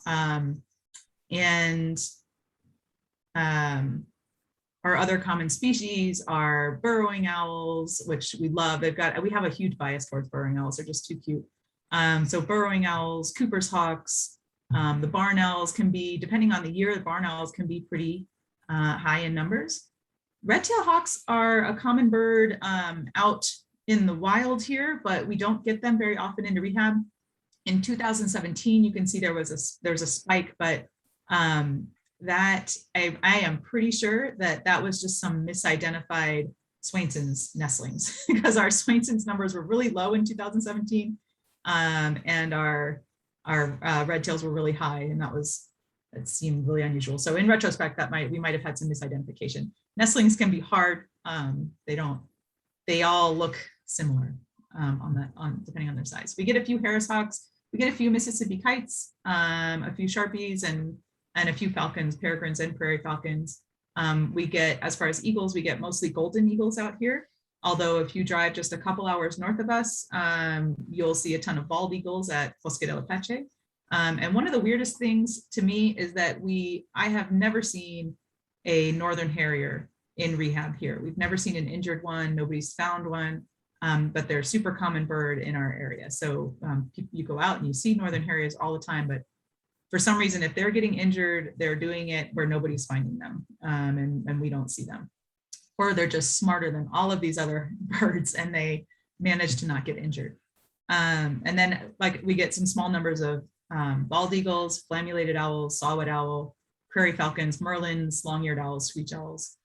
Our other common species are burrowing owls, which we love. We have a huge bias towards burrowing owls. They're just too cute. So burrowing owls, Cooper's hawks, the barn owls can be, depending on the year, the barn owls can be pretty high in numbers. Red-tailed hawks are a common bird out in the wild here, but we don't get them very often into rehab. In 2017, you can see there's a spike, but that I am pretty sure that was just some misidentified Swainson's nestlings because our Swainson's numbers were really low in 2017, and our red tails were really high, and it seemed really unusual. So in retrospect, we might have had some misidentification. Nestlings can be hard. They all look similar depending on their size. We get a few Harris hawks, we get a few Mississippi kites, a few Sharpies, and a few falcons, peregrines and prairie falcons. We get, as far as eagles, we get mostly golden eagles out here. Although if you drive just a couple hours north of us, you'll see a ton of bald eagles at Bosque de la Peche. And one of the weirdest things to me is that I have never seen a northern harrier in rehab here. We've never seen an injured one. Nobody's found one, but they're a super common bird in our area. So you go out and you see northern harriers all the time, but for some reason, if they're getting injured, they're doing it where nobody's finding them, and we don't see them. Or they're just smarter than all of these other birds and they manage to not get injured. And then we get some small numbers of bald eagles, flammulated owls, saw-whet owl, prairie falcons, merlins, long-eared owls, screech owls.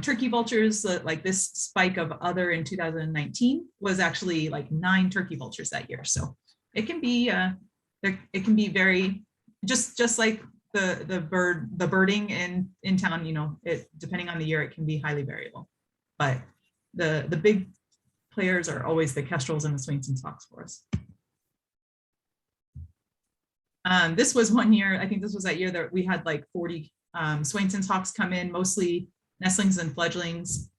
Turkey vultures, like this spike of other in 2019 was actually like 9 turkey vultures that year. So it can be very, just like the birding in town, depending on the year, it can be highly variable. But the big players are always the kestrels and the Swainson's hawks for us. This was one year, I think this was that year that we had like 40 Swainson's hawks come in, mostly nestlings and fledglings.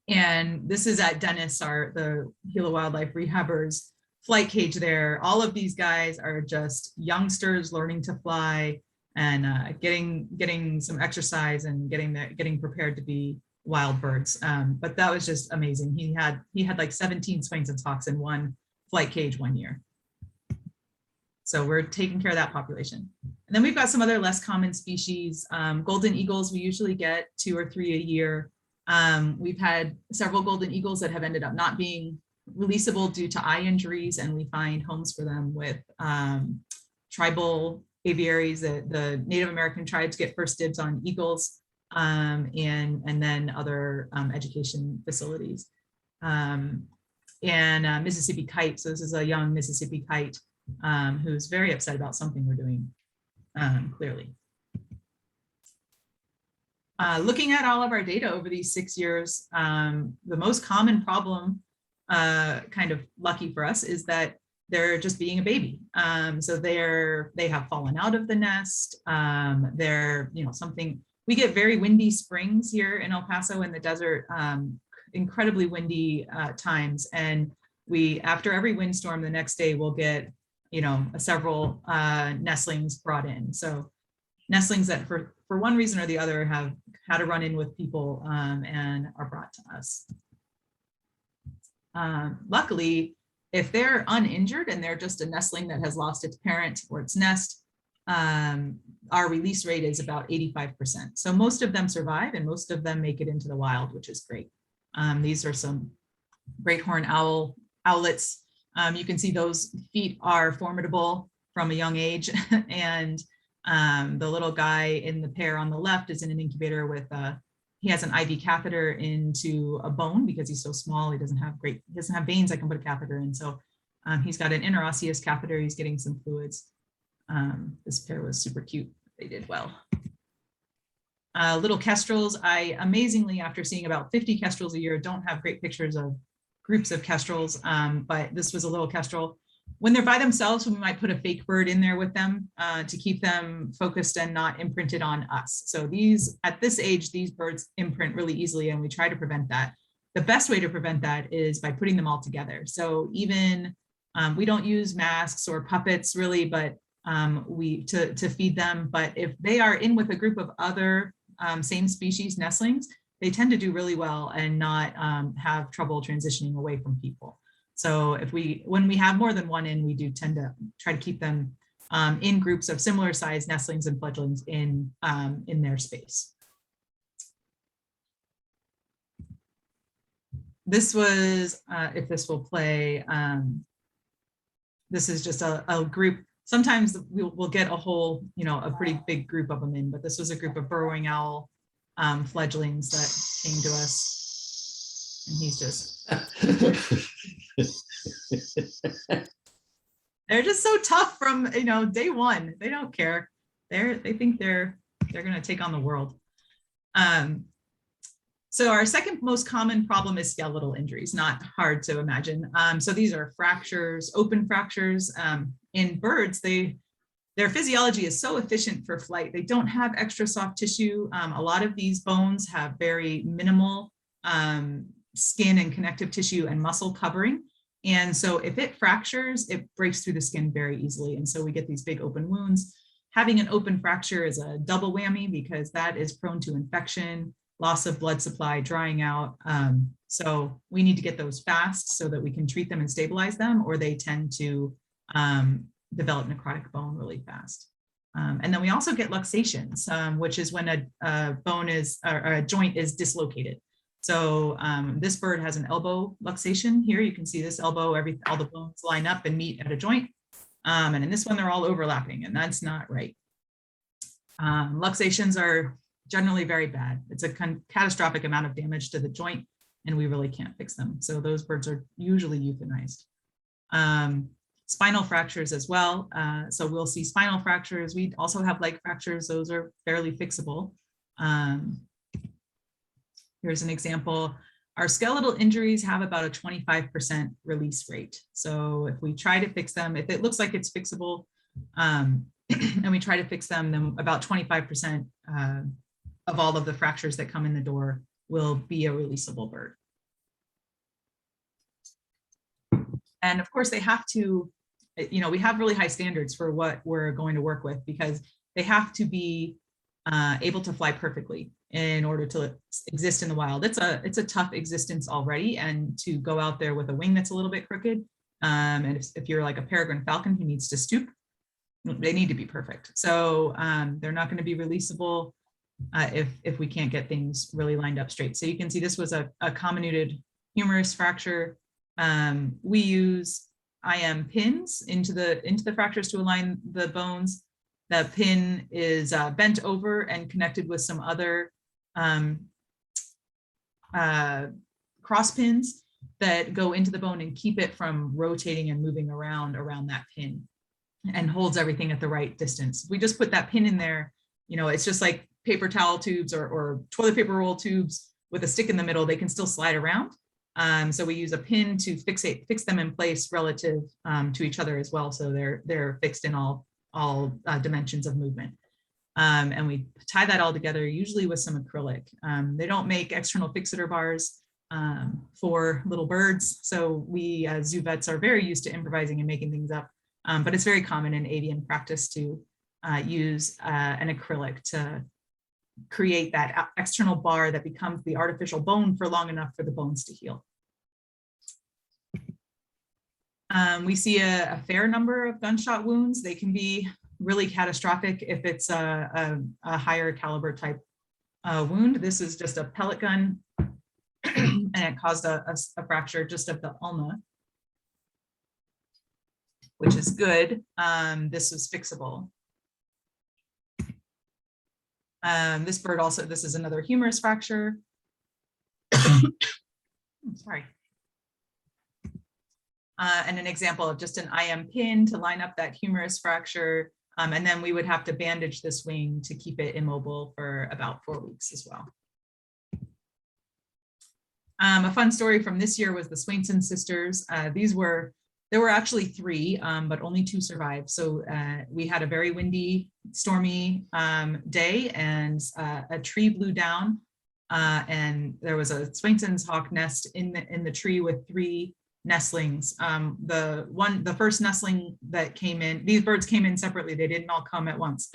And this is at Dennis, the Gila Wildlife Rehabber's flight cage there. All of these guys are just youngsters learning to fly and getting some exercise and getting prepared to be wild birds. But that was just amazing. He had like 17 swings and talks in one flight cage one year. So we're taking care of that population. And then we've got some other less common species. Golden eagles, we usually get 2 or 3 a year. We've had several golden eagles that have ended up not being releasable due to eye injuries, and we find homes for them with tribal aviaries. The Native American tribes get first dibs on eagles, and then other education facilities. Mississippi kite. So this is a young Mississippi kite who's very upset about something we're doing, clearly. Looking at all of our data over these 6 years, the most common problem, kind of lucky for us, is that they're just being a baby. So they have fallen out of the nest. They're, something, we get very windy springs here in El Paso in the desert, incredibly windy times. And after every windstorm, the next day we'll get, several nestlings brought in. So nestlings that for one reason or the other have had a run in with people and are brought to us. Luckily, if they're uninjured and they're just a nestling that has lost its parent or its nest, our release rate is about 85%. So most of them survive and most of them make it into the wild, which is great. These are some great horned owlets. You can see those feet are formidable from a young age. And the little guy in the pair on the left is in an incubator with he has an IV catheter into a bone because he's so small. He doesn't have veins I can put a catheter in. So he's got an interosseous catheter. He's getting some fluids. This pair was super cute. They did well. Little kestrels. I amazingly, after seeing about 50 kestrels a year, don't have great pictures of groups of kestrels, but this was a little kestrel. When they're by themselves, we might put a fake bird in there with them to keep them focused and not imprinted on us. So at this age, these birds imprint really easily, and we try to prevent that. The best way to prevent that is by putting them all together. So even we don't use masks or puppets really, but to feed them. But if they are in with a group of other same species nestlings, they tend to do really well and not have trouble transitioning away from people. So when we have more than one in, we do tend to try to keep them in groups of similar size nestlings and fledglings in their space. This was, if this will play, this is just a group. Sometimes we'll get a whole, a pretty big group of them in, but this was a group of burrowing owl fledglings that came to us. And he's just, they're just so tough from, day one. They don't care. They think they're going to take on the world. So our second most common problem is skeletal injuries, not hard to imagine. So these are fractures, open fractures. In birds, their physiology is so efficient for flight. They don't have extra soft tissue. A lot of these bones have very minimal skin and connective tissue and muscle covering. And so if it fractures, it breaks through the skin very easily. And so we get these big open wounds. Having an open fracture is a double whammy because that is prone to infection, loss of blood supply, drying out. So we need to get those fast so that we can treat them and stabilize them, or they tend to develop necrotic bone really fast. And then we also get luxations, which is when a bone is, or a joint is dislocated. So this bird has an elbow luxation here. You can see this elbow, all the bones line up and meet at a joint. And in this one, they're all overlapping, and that's not right. Luxations are generally very bad. It's a catastrophic amount of damage to the joint, and we really can't fix them. So those birds are usually euthanized. Spinal fractures as well. So we'll see spinal fractures. We also have leg fractures. Those are fairly fixable. Here's an example. Our skeletal injuries have about a 25% release rate. So if we try to fix them, if it looks like it's fixable, and we try to fix them, then about 25% of all of the fractures that come in the door will be a releasable bird. And of course they have to, we have really high standards for what we're going to work with, because they have to be able to fly perfectly in order to exist in the wild. It's a tough existence already, and to go out there with a wing that's a little bit crooked, and if you're like a peregrine falcon who needs to stoop, they need to be perfect. So they're not going to be releasable if we can't get things really lined up straight. So you can see this was a comminuted humerus fracture. We use IM pins into the fractures to align the bones. The pin is bent over and connected with some other cross pins that go into the bone and keep it from rotating and moving around that pin, and holds everything at the right distance. If we just put that pin in there, it's just like paper towel tubes or toilet paper roll tubes with a stick in the middle, they can still slide around. So we use a pin to fix them in place relative to each other as well. So they're fixed in all dimensions of movement. And we tie that all together, usually with some acrylic. They don't make external fixator bars for little birds. So we as zoo vets are very used to improvising and making things up. But it's very common in avian practice to use an acrylic to create that external bar that becomes the artificial bone for long enough for the bones to heal. We see a fair number of gunshot wounds. They can be really catastrophic if it's a higher caliber type wound. This is just a pellet gun, and it caused a fracture just of the ulna, which is good. This is fixable. This bird also, this is another humerus fracture. Sorry. And an example of just an IM pin to line up that humerus fracture. And then we would have to bandage this wing to keep it immobile for about 4 weeks as well. A fun story from this year was the Swainson sisters. There were actually 3, but only 2 survived. So we had a very windy, stormy day, and a tree blew down, and there was a Swainson's hawk nest in the tree with 3 nestlings. The first nestling that came in, these birds came in separately. They didn't all come at once.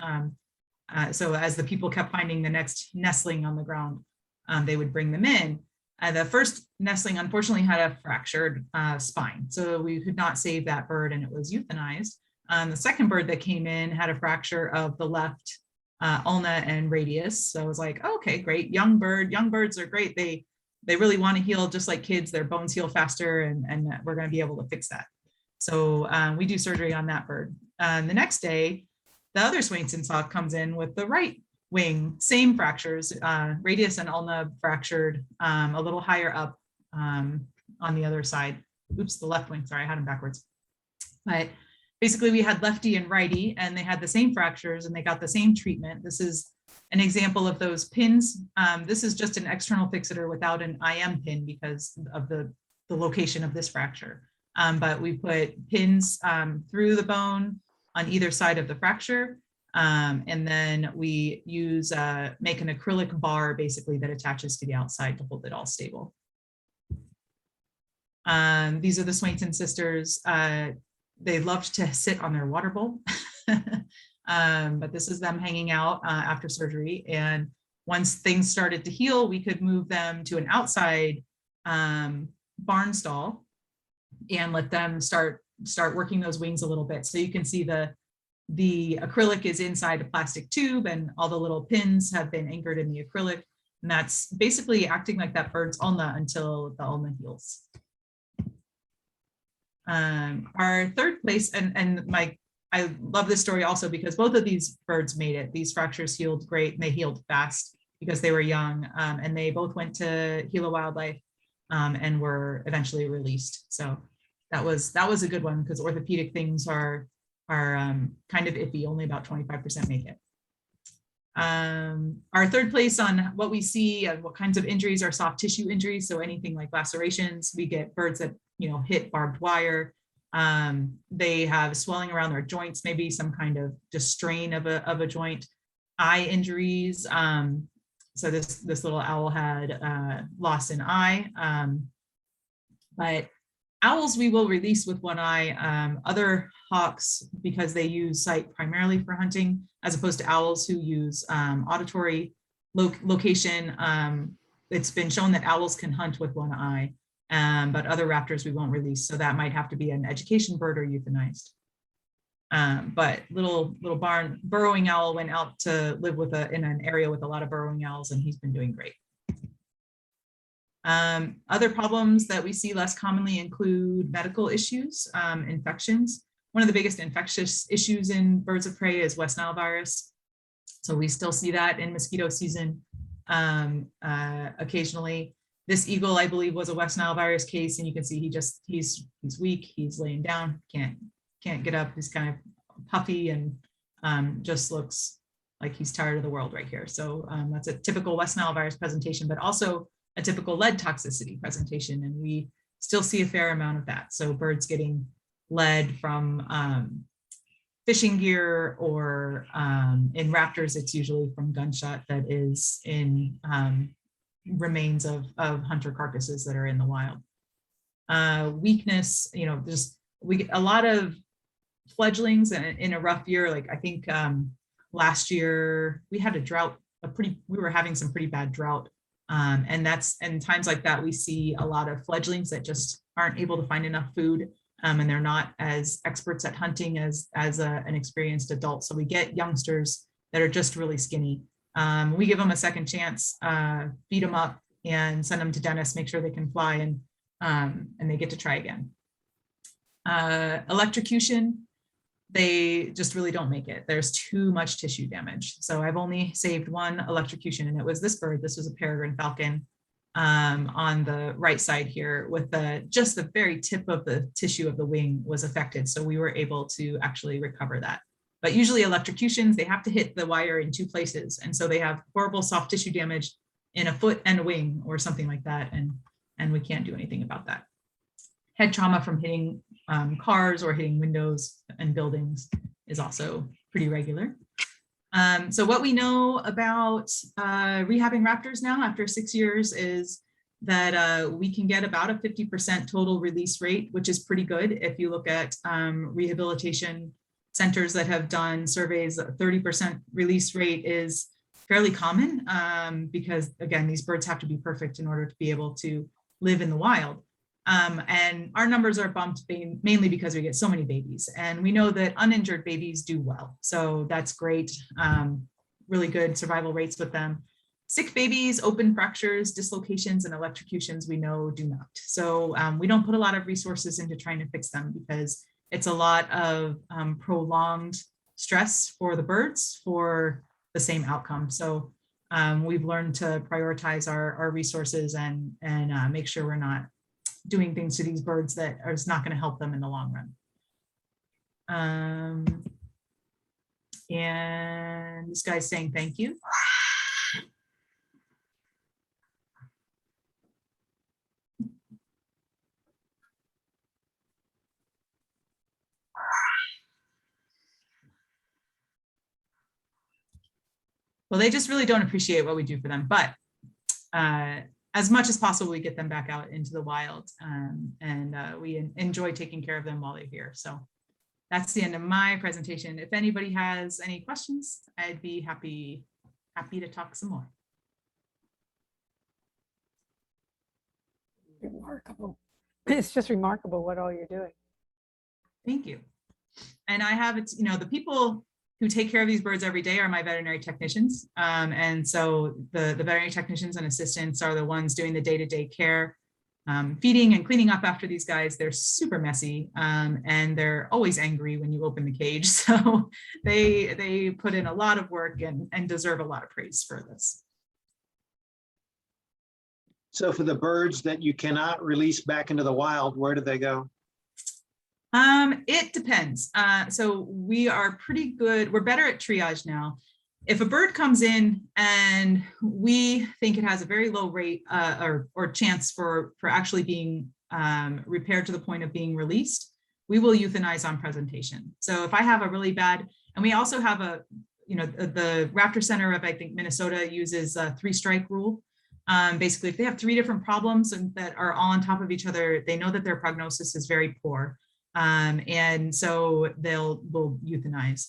So as the people kept finding the next nestling on the ground, they would bring them in. The first nestling unfortunately had a fractured spine, so we could not save that bird, and it was euthanized. The second bird that came in had a fracture of the left ulna and radius. So I was like, okay, great, young bird. Young birds are great. They really want to heal just like kids. Their bones heal faster, and we're going to be able to fix that. So we do surgery on that bird. The next day, the other Swainson's hawk comes in with the right wing, same fractures, radius and ulna fractured, a little higher up on the other side. Oops, the left wing, sorry, I had them backwards. But basically we had lefty and righty, and they had the same fractures and they got the same treatment. This is an example of those pins. This is just an external fixator without an IM pin because of the location of this fracture. But we put pins through the bone on either side of the fracture. And then we make an acrylic bar basically that attaches to the outside to hold it all stable. These are the Swainson sisters. They loved to sit on their water bowl, but this is them hanging out after surgery. And once things started to heal, we could move them to an outside barn stall and let them start working those wings a little bit. So you can see the acrylic is inside a plastic tube, and all the little pins have been anchored in the acrylic. And that's basically acting like that bird's ulna until the ulna heals. Our third place, I love this story also because both of these birds made it. These fractures healed great, and they healed fast because they were young, and they both went to Gila Wildlife and were eventually released. So that was a good one because orthopedic things are kind of iffy, only about 25% make it. Our third place on what we see and what kinds of injuries are soft tissue injuries. So anything like lacerations, we get birds that hit barbed wire. They have swelling around their joints, maybe some kind of just strain of a joint. Eye injuries. So this little owl had loss in eye, but Owls we will release with one eye. Other hawks, because they use sight primarily for hunting, as opposed to owls who use auditory location. It's been shown that owls can hunt with one eye, but other raptors we won't release. So that might have to be an education bird or euthanized. But little burrowing owl went out to live in an area with a lot of burrowing owls, and he's been doing great. Other problems that we see less commonly include medical issues, infections. One of the biggest infectious issues in birds of prey is West Nile virus. So we still see that in mosquito season occasionally. This eagle, I believe, was a West Nile virus case, and you can see he's weak, he's laying down, can't get up, he's kind of puffy and just looks like he's tired of the world right here. So that's a typical West Nile virus presentation, but also a typical lead toxicity presentation, and we still see a fair amount of that. So birds getting lead from fishing gear, or in raptors, it's usually from gunshot that is in remains of hunter carcasses that are in the wild. Weakness, we get a lot of fledglings in a rough year. Like I think last year we had a drought, we were having some pretty bad drought. And times like that, we see a lot of fledglings that just aren't able to find enough food, and they're not as experts at hunting as an experienced adult. So we get youngsters that are just really skinny. We give them a second chance, feed them up, and send them to dentists, make sure they can fly, and they get to try again. Electrocution, they just really don't make it. There's too much tissue damage. So I've only saved one electrocution, and it was this bird. This was a peregrine falcon on the right side here, with just the very tip of the tissue of the wing was affected. So we were able to actually recover that. But usually electrocutions, they have to hit the wire in two places. And so they have horrible soft tissue damage in a foot and a wing or something like that. And we can't do anything about that. Head trauma from hitting cars or hitting windows and buildings is also pretty regular. So what we know about rehabbing raptors now after 6 years is that we can get about a 50% total release rate, which is pretty good. If you look at rehabilitation centers that have done surveys, 30% release rate is fairly common because, again, these birds have to be perfect in order to be able to live in the wild. And our numbers are bumped mainly because we get so many babies, and we know that uninjured babies do well. So that's great, really good survival rates with them. Sick babies, open fractures, dislocations, and electrocutions, we know do not. So we don't put a lot of resources into trying to fix them because it's a lot of prolonged stress for the birds for the same outcome. So we've learned to prioritize our resources and make sure we're not doing things to these birds that is not going to help them in the long run. And this guy's saying thank you. Well, they just really don't appreciate what we do for them, but as much as possible, we get them back out into the wild, and we enjoy taking care of them while they're here. So that's the end of my presentation. If anybody has any questions, I'd be happy to talk some more. Remarkable. It's just remarkable what all you're doing. Thank you. And I have, the people who take care of these birds every day are my veterinary technicians. And so the veterinary technicians and assistants are the ones doing the day-to-day care, feeding and cleaning up after these guys. They're super messy, and they're always angry when you open the cage. So they put in a lot of work and deserve a lot of praise for this. So for the birds that you cannot release back into the wild, where do they go? It depends. So we are pretty good. We're better at triage now. If a bird comes in and we think it has a very low rate or chance for actually being repaired to the point of being released, we will euthanize on presentation. So if I have a really bad, and we also have the Raptor Center of, I think, Minnesota uses a 3-strike rule. Basically, if they have 3 different problems and that are all on top of each other, they know that their prognosis is very poor. And so will euthanize.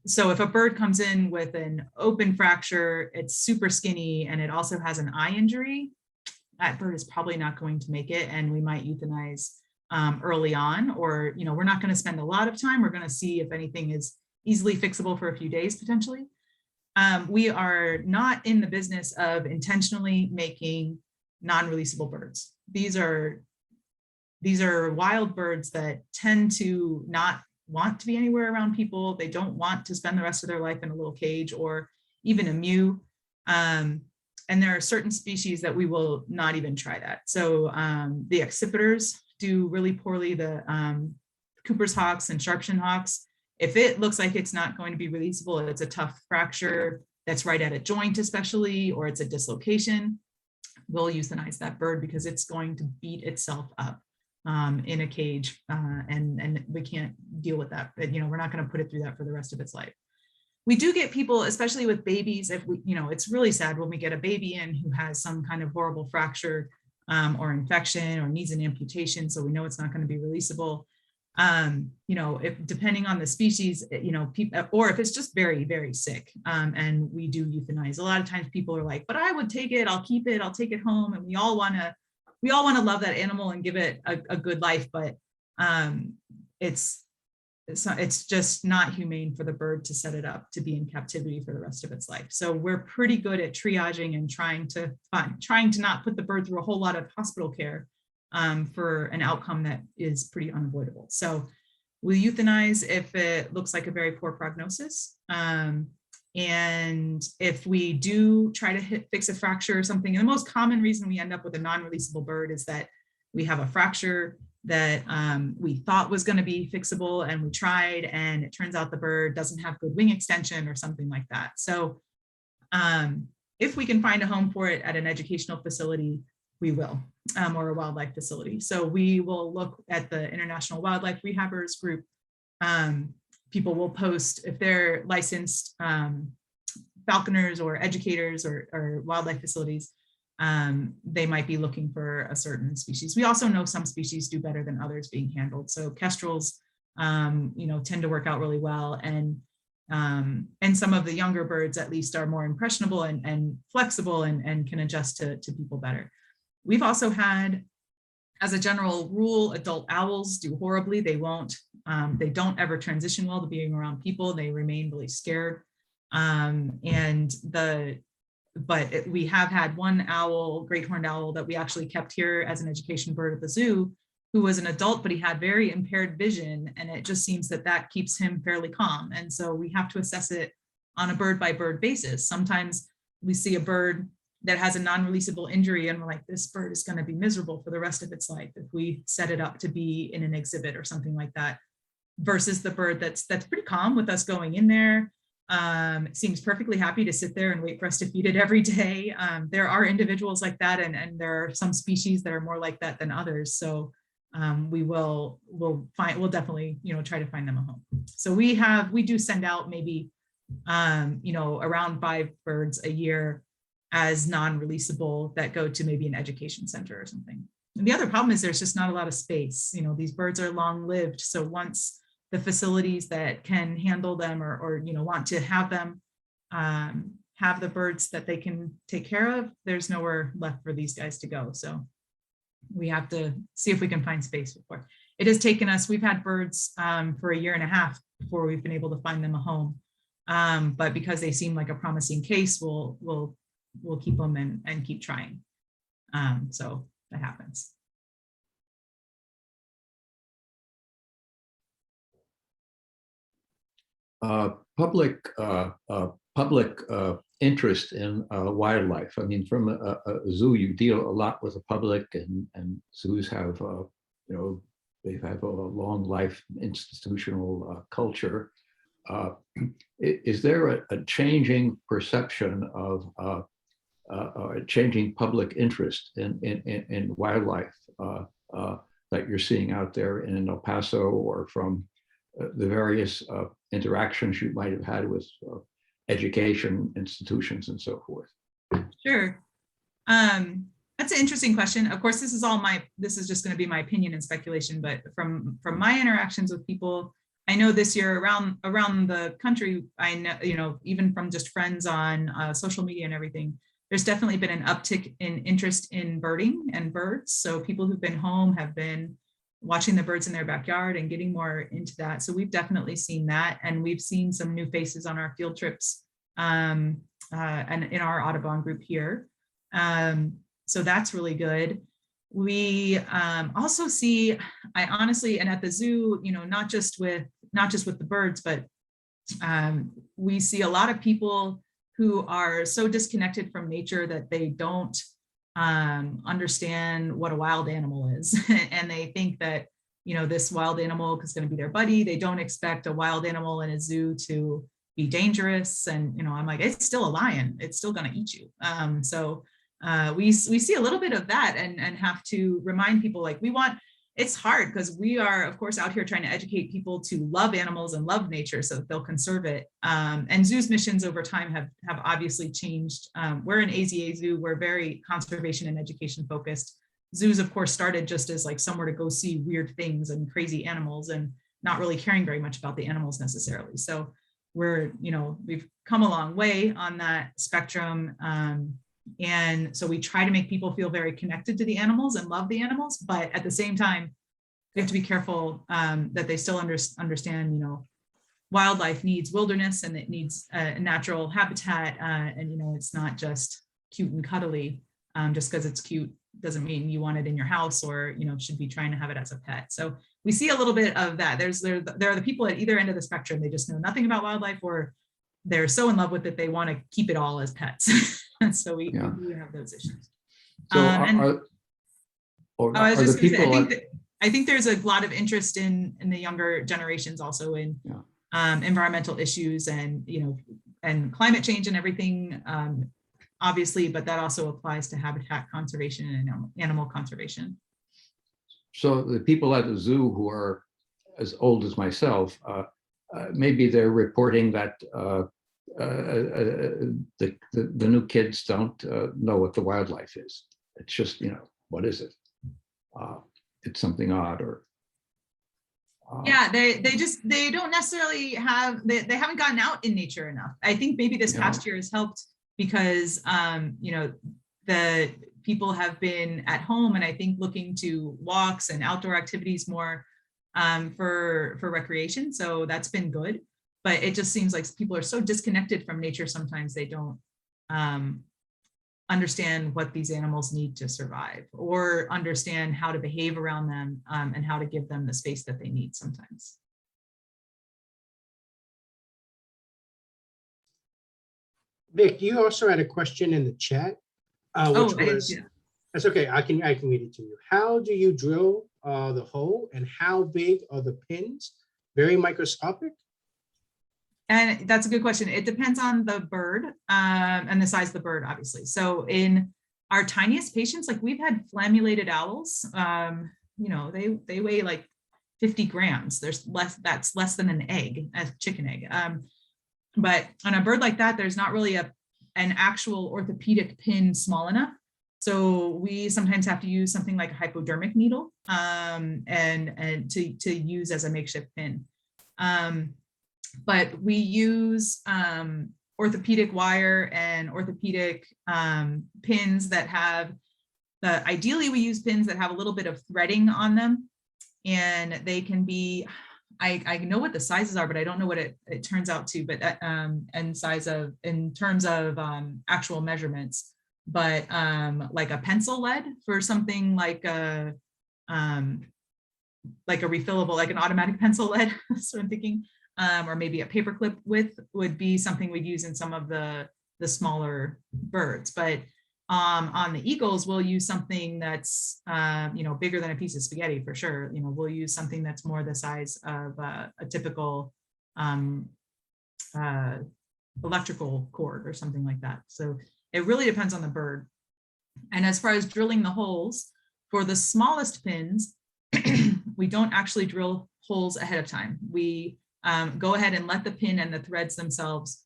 So if a bird comes in with an open fracture, it's super skinny, and it also has an eye injury, that bird is probably not going to make it, and we might euthanize early on, or, you know, we're not going to spend a lot of time. We're going to see if anything is easily fixable for a few days potentially. We are not in the business of intentionally making non-releasable birds. These are wild birds that tend to not want to be anywhere around people. They don't want to spend the rest of their life in a little cage or even a mew. And there are certain species that we will not even try that. So the accipiters do really poorly, the Cooper's hawks and sharpshin hawks. If it looks like it's not going to be releasable, it's a tough fracture that's right at a joint especially, or it's a dislocation, we'll euthanize that bird because it's going to beat itself up in a cage, and we can't deal with that. But, you know, we're not going to put it through that for the rest of its life. We do get people, especially with babies, if we, you know, it's really sad when we get a baby in who has some kind of horrible fracture or infection or needs an amputation, so we know it's not going to be releasable. You know, if depending on the species, you know, people, or if it's just very, very sick, and we do euthanize. A lot of times people are like, but I would take it, I'll keep it, I'll take it home. And we all want to love that animal and give it a good life, but it's just not humane for the bird to set it up to be in captivity for the rest of its life. So we're pretty good at triaging and trying to not put the bird through a whole lot of hospital care for an outcome that is pretty unavoidable. So we'll euthanize if it looks like a very poor prognosis. And if we do try to fix a fracture or something, and the most common reason we end up with a non-releasable bird is that we have a fracture that we thought was going to be fixable, and we tried, and it turns out the bird doesn't have good wing extension or something like that. So if we can find a home for it at an educational facility, we will, or a wildlife facility. So we will look at the International Wildlife Rehabbers group. People will post, if they're licensed falconers or educators or wildlife facilities, they might be looking for a certain species. We also know some species do better than others being handled. So kestrels, you know, tend to work out really well. And some of the younger birds at least are more impressionable and flexible and can adjust to people better. We've also had, as a general rule, adult owls do horribly. They don't ever transition well to being around people. They remain really scared. But we have had one owl, great horned owl, that we actually kept here as an education bird at the zoo, who was an adult, but he had very impaired vision. And it just seems that keeps him fairly calm. And so we have to assess it on a bird by bird basis. Sometimes we see a bird that has a non-releasable injury and we're like, this bird is going to be miserable for the rest of its life if we set it up to be in an exhibit or something like that, versus the bird that's pretty calm with us going in there. Seems perfectly happy to sit there and wait for us to feed it every day. There are individuals like that, and there are some species that are more like that than others. So we'll definitely, you know, try to find them a home. So we do send out maybe you know, around 5 birds a year as non-releasable that go to maybe an education center or something. And the other problem is there's just not a lot of space. You know, these birds are long-lived, so once the facilities that can handle them or you know, want to have them have the birds that they can take care of, there's nowhere left for these guys to go. So we have to see if we can find space before. It has taken us, we've had birds for 1.5 years before we've been able to find them a home. But because they seem like a promising case, we'll keep them and keep trying. So that happens. Public interest in wildlife. I mean, from a zoo, you deal a lot with the public, and zoos have, you know, they have a long life institutional culture. Is there a changing perception of changing public interest in wildlife that you're seeing out there in El Paso, or from the various interactions you might have had with education institutions and so forth? Sure. That's an interesting question. Of course, this is just going to be my opinion and speculation, but from my interactions with people, I know this year around the country, I know, even from just friends on social media and everything, there's definitely been an uptick in interest in birding and birds. So people who've been home have been watching the birds in their backyard and getting more into that. So we've definitely seen that. And we've seen some new faces on our field trips and in our Audubon group here. So that's really good. We also see, I honestly, and at the zoo, not just with the birds, but we see a lot of people who are so disconnected from nature that they don't understand what a wild animal is. And they think that, this wild animal is going to be their buddy. They don't expect a wild animal in a zoo to be dangerous. And, I'm like, it's still a lion. It's still going to eat you. So we see a little bit of that and have to remind people, like, it's hard because we are, of course, out here trying to educate people to love animals and love nature so that they'll conserve it. And zoos missions over time have obviously changed. We're an AZA zoo. We're very conservation and education focused. Zoos, of course, started just as like somewhere to go see weird things and crazy animals and not really caring very much about the animals necessarily. So we've come a long way on that spectrum. And so we try to make people feel very connected to the animals and love the animals, but at the same time, we have to be careful that they still understand, wildlife needs wilderness and it needs a natural habitat. And, it's not just cute and cuddly. Just because it's cute doesn't mean you want it in your house or, should be trying to have it as a pet. So we see a little bit of that. There are the people at either end of the spectrum. They just know nothing about wildlife, or they're so in love with it, they want to keep it all as pets. And so we have those issues. So I think there's a lot of interest in the younger generations also in environmental issues and, and climate change and everything, obviously, but that also applies to habitat conservation and animal conservation. So the people at the zoo who are as old as myself, maybe they're reporting that the new kids don't know what the wildlife is. It's just, what is it? It's something odd or. Yeah, they don't necessarily have, they haven't gotten out in nature enough. I think maybe this past year has helped because, the people have been at home and I think looking to walks and outdoor activities more for recreation. So that's been good. But it just seems like people are so disconnected from nature. Sometimes they don't understand what these animals need to survive or understand how to behave around them and how to give them the space that they need sometimes. Vic, you also had a question in the chat, which was, that's okay, I can read it to you. How do you drill the hole and how big are the pins? Very microscopic? And that's a good question. It depends on the bird and the size of the bird, obviously. So in our tiniest patients, like we've had flammulated owls, they weigh like 50 grams. That's less than an egg, a chicken egg. But on a bird like that, there's not really an actual orthopedic pin small enough. So we sometimes have to use something like a hypodermic needle and to use as a makeshift pin. But we use orthopedic wire and orthopedic pins that have, ideally we use pins that have a little bit of threading on them, and they can be, I know what the sizes are, but I don't know what it turns out to, but in terms of actual measurements, but like a pencil lead for something like a refillable, like an automatic pencil lead, that's what I'm thinking. Or maybe a paperclip width would be something we'd use in some of the smaller birds. But on the eagles, we'll use something that's bigger than a piece of spaghetti for sure. We'll use something that's more the size of a typical electrical cord or something like that. So it really depends on the bird. And as far as drilling the holes, for the smallest pins, we don't actually drill holes ahead of time. We go ahead and let the pin and the threads themselves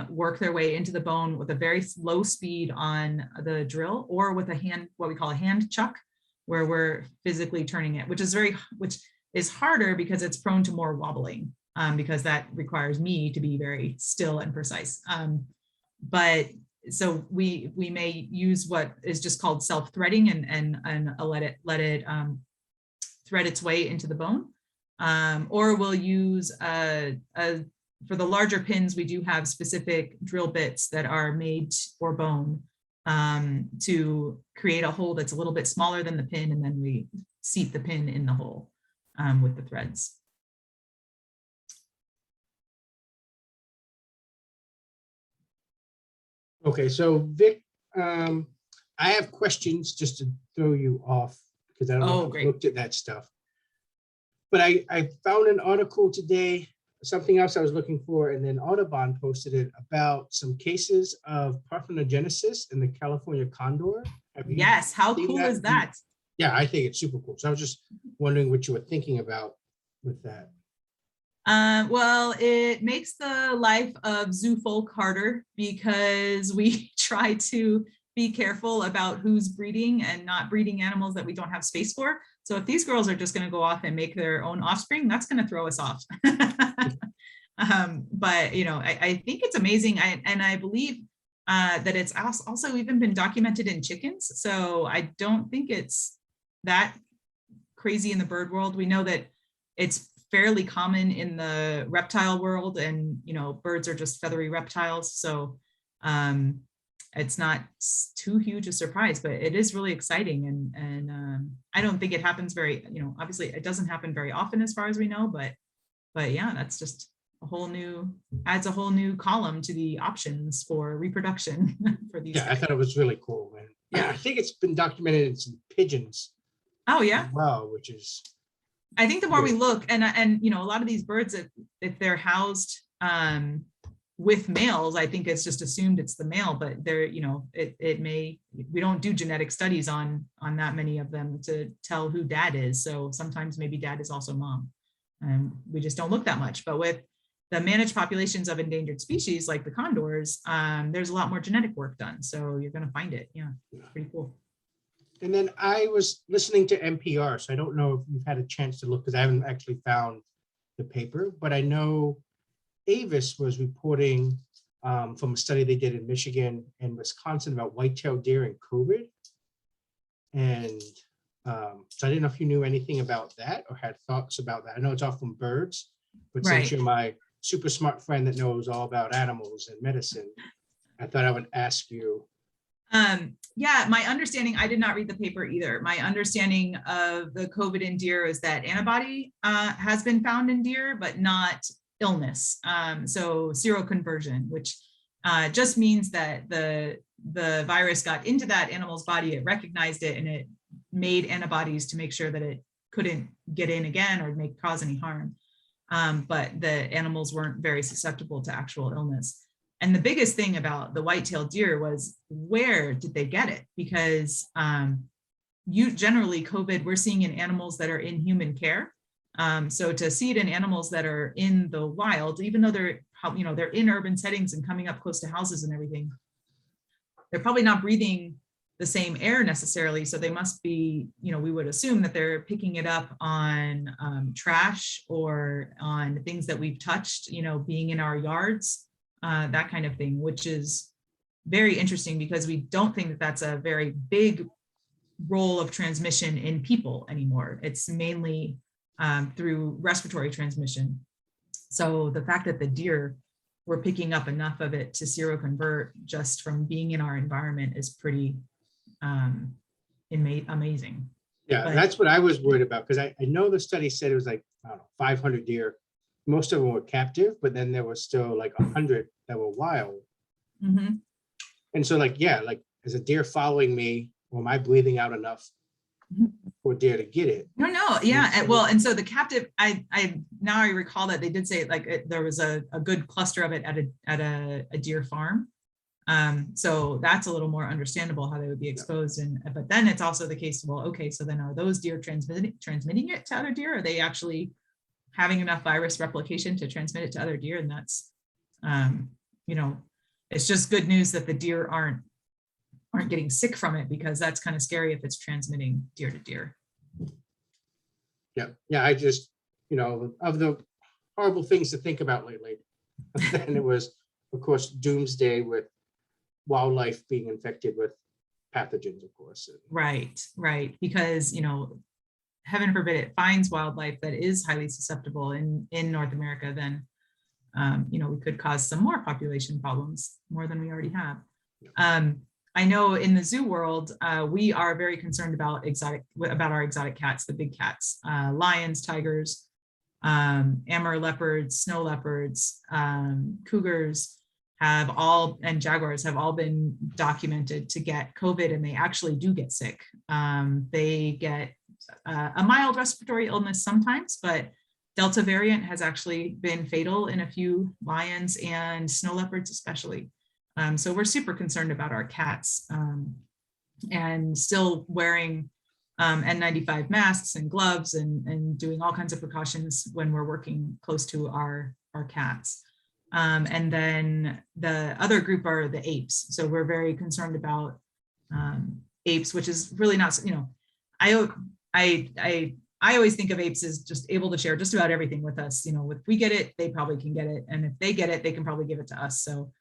work their way into the bone with a very low speed on the drill, or with a hand, what we call a hand chuck, where we're physically turning it, which is harder because it's prone to more wobbling, because that requires me to be very still and precise. But so we may use what is just called self-threading and let it thread its way into the bone. Or we'll use for the larger pins, we do have specific drill bits that are made for bone to create a hole that's a little bit smaller than the pin, and then we seat the pin in the hole with the threads. Okay, so Vic, I have questions just to throw you off because I don't know if you looked at that stuff. But I found an article today, something else I was looking for, and then Audubon posted it about some cases of parthenogenesis in the California condor. Yes, how cool is that? Yeah, I think it's super cool. So I was just wondering what you were thinking about with that. Well, it makes the life of zoo folk harder because we try to be careful about who's breeding and not breeding animals that we don't have space for. So if these girls are just going to go off and make their own offspring, that's going to throw us off. But you know, I think it's amazing. I believe that it's also even been documented in chickens. So I don't think it's that crazy in the bird world. We know that it's fairly common in the reptile world, and you know, birds are just feathery reptiles. So it's not too huge a surprise, but it is really exciting. And I don't think it happens very, you know, obviously it doesn't happen very often as far as we know, but yeah, that's just adds a whole new column to the options for reproduction for these. Yeah, I thought it was really cool. And yeah, I think it's been documented in some pigeons. Oh yeah. Wow, which is. I think the more we look, and you know, a lot of these birds, if they're housed with males, I think it's just assumed it's the male, but they're, you know, we don't do genetic studies on that many of them to tell who dad is. So sometimes maybe dad is also mom, and we just don't look that much. But with the managed populations of endangered species like the condors, there's a lot more genetic work done. So you're going to find it. Yeah, pretty cool. And then I was listening to NPR, so I don't know if you've had a chance to look because I haven't actually found the paper, but I know Avis was reporting from a study they did in Michigan and Wisconsin about white-tailed deer and COVID. And so I didn't know if you knew anything about that or had thoughts about that. I know it's all from birds, but since you're my super smart friend that knows all about animals and medicine, I thought I would ask you. Yeah, my understanding, I did not read the paper either. My understanding of the COVID in deer is that antibody has been found in deer, but not illness. So seroconversion, which just means that the virus got into that animal's body, it recognized it, and it made antibodies to make sure that it couldn't get in again or cause any harm. But the animals weren't very susceptible to actual illness. And the biggest thing about the white-tailed deer was, where did they get it? Because generally COVID, we're seeing in animals that are in human care. So to see it in animals that are in the wild, even though they're in urban settings and coming up close to houses and everything, they're probably not breathing the same air necessarily. So they must be, we would assume that they're picking it up on trash or on things that we've touched, being in our yards. That kind of thing, which is very interesting because we don't think that that's a very big role of transmission in people anymore. It's mainly through respiratory transmission. So the fact that the deer were picking up enough of it to seroconvert just from being in our environment is pretty amazing. Yeah, that's what I was worried about, because I know the study said it was like, I don't know, 500 deer. Most of them were captive, but then there was still like 100 that were wild. Mm-hmm. And so is a deer following me, or am I breathing out enough for a deer to get it? No. Yeah. Well, and so the captive, I recall that they did say there was a good cluster of it at a deer farm. So that's a little more understandable how they would be exposed. But then it's also the case, well, okay, so then are those deer transmitting it to other deer? Are they actually having enough virus replication to transmit it to other deer? And that's it's just good news that the deer aren't getting sick from it, because that's kind of scary if it's transmitting deer to deer. Yeah. I just, of the horrible things to think about lately. And it was, of course, doomsday with wildlife being infected with pathogens, of course. Right. Because, heaven forbid it finds wildlife that is highly susceptible in North America, then, we could cause some more population problems, more than we already have. I know in the zoo world, we are very concerned about our exotic cats, the big cats, lions, tigers, Amur leopards, snow leopards, cougars and jaguars have all been documented to get COVID, and they actually do get sick. They get a mild respiratory illness sometimes, but Delta variant has actually been fatal in a few lions and snow leopards especially. So we're super concerned about our cats, and still wearing N95 masks and gloves and doing all kinds of precautions when we're working close to our cats. And then the other group are the apes. So we're very concerned about apes, which is really not, I always think of apes as just able to share just about everything with us. If we get it, they probably can get it. And if they get it, they can probably give it to us. So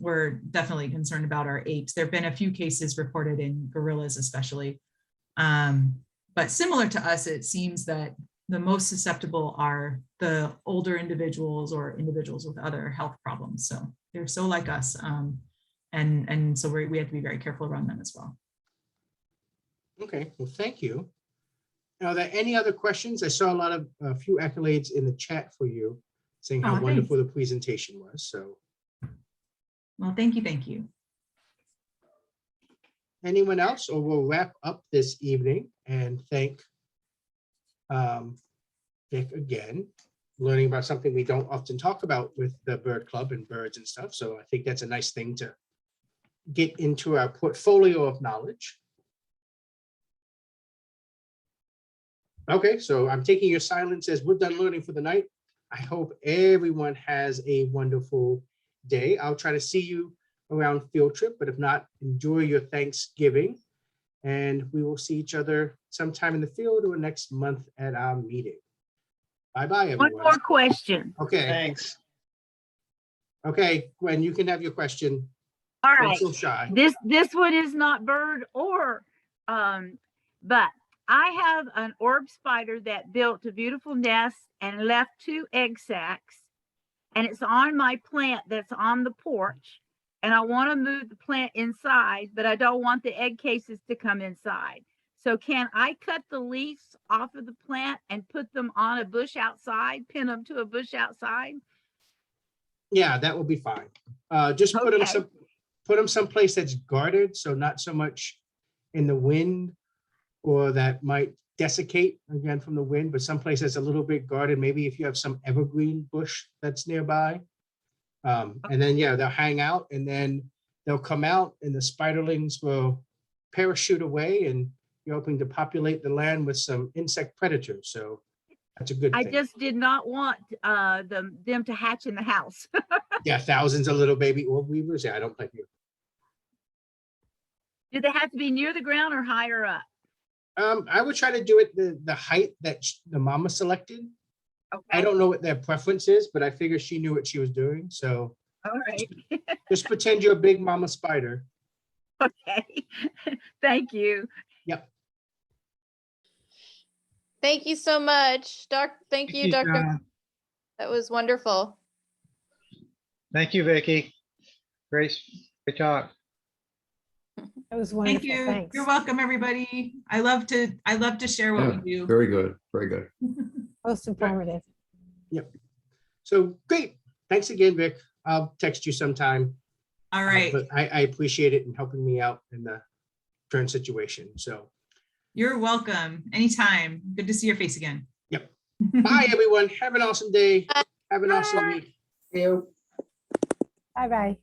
we're definitely concerned about our apes. There have been a few cases reported in gorillas, especially. But similar to us, it seems that the most susceptible are the older individuals or individuals with other health problems. So they're so like us. And so we have to be very careful around them as well. Okay, well, thank you. Are there any other questions? I saw a few accolades in the chat for you, saying how wonderful the presentation was. So, well, thank you. Anyone else, or we'll wrap up this evening and thank Vic again, learning about something we don't often talk about with the bird club and birds and stuff. So I think that's a nice thing to get into our portfolio of knowledge. Okay, so I'm taking your silence as we're done learning for the night. I hope everyone has a wonderful day. I'll try to see you around field trip, but if not, enjoy your Thanksgiving. And we will see each other sometime in the field or next month at our meeting. Bye-bye, everyone. One more question. Okay. Thanks. Okay, Gwen, you can have your question. All Don't right. feel shy. This one is not bird or, but I have an orb spider that built a beautiful nest and left 2 egg sacs, and it's on my plant that's on the porch. And I want to move the plant inside, but I don't want the egg cases to come inside. So can I cut the leaves off of the plant and put them on a bush outside, pin them to a bush outside? Yeah, that will be fine. Just put them someplace that's guarded, so not so much in the wind, or that might desiccate again from the wind, but someplace that's a little bit guarded. Maybe if you have some evergreen bush that's nearby. And then, yeah, they'll hang out, and then they'll come out, and the spiderlings will parachute away, and you're hoping to populate the land with some insect predators. So that's a good thing. I just did not want them to hatch in the house. Yeah, thousands of little baby orb weavers. Yeah, I don't blame you. Do they have to be near the ground or higher up? I would try to do it the height that the mama selected. Okay. I don't know what their preference is, but I figure she knew what she was doing. So All right. just pretend you're a big mama spider. Okay. Thank you. Yep. Thank you so much, Thank you, Dr. John. That was wonderful. Thank you, Vicky. Great talk. That was wonderful. Thank you. Thanks. You're welcome, everybody. I love to share what Yeah, we do. very good, very good. Most informative. Yep. So great. Thanks again, Vic. I'll text you sometime. All right. But I appreciate it and helping me out in the current situation. So You're welcome. Anytime. Good to see your face again. yep. Bye, everyone. Have an awesome day. Have an awesome week. See you. Bye-bye.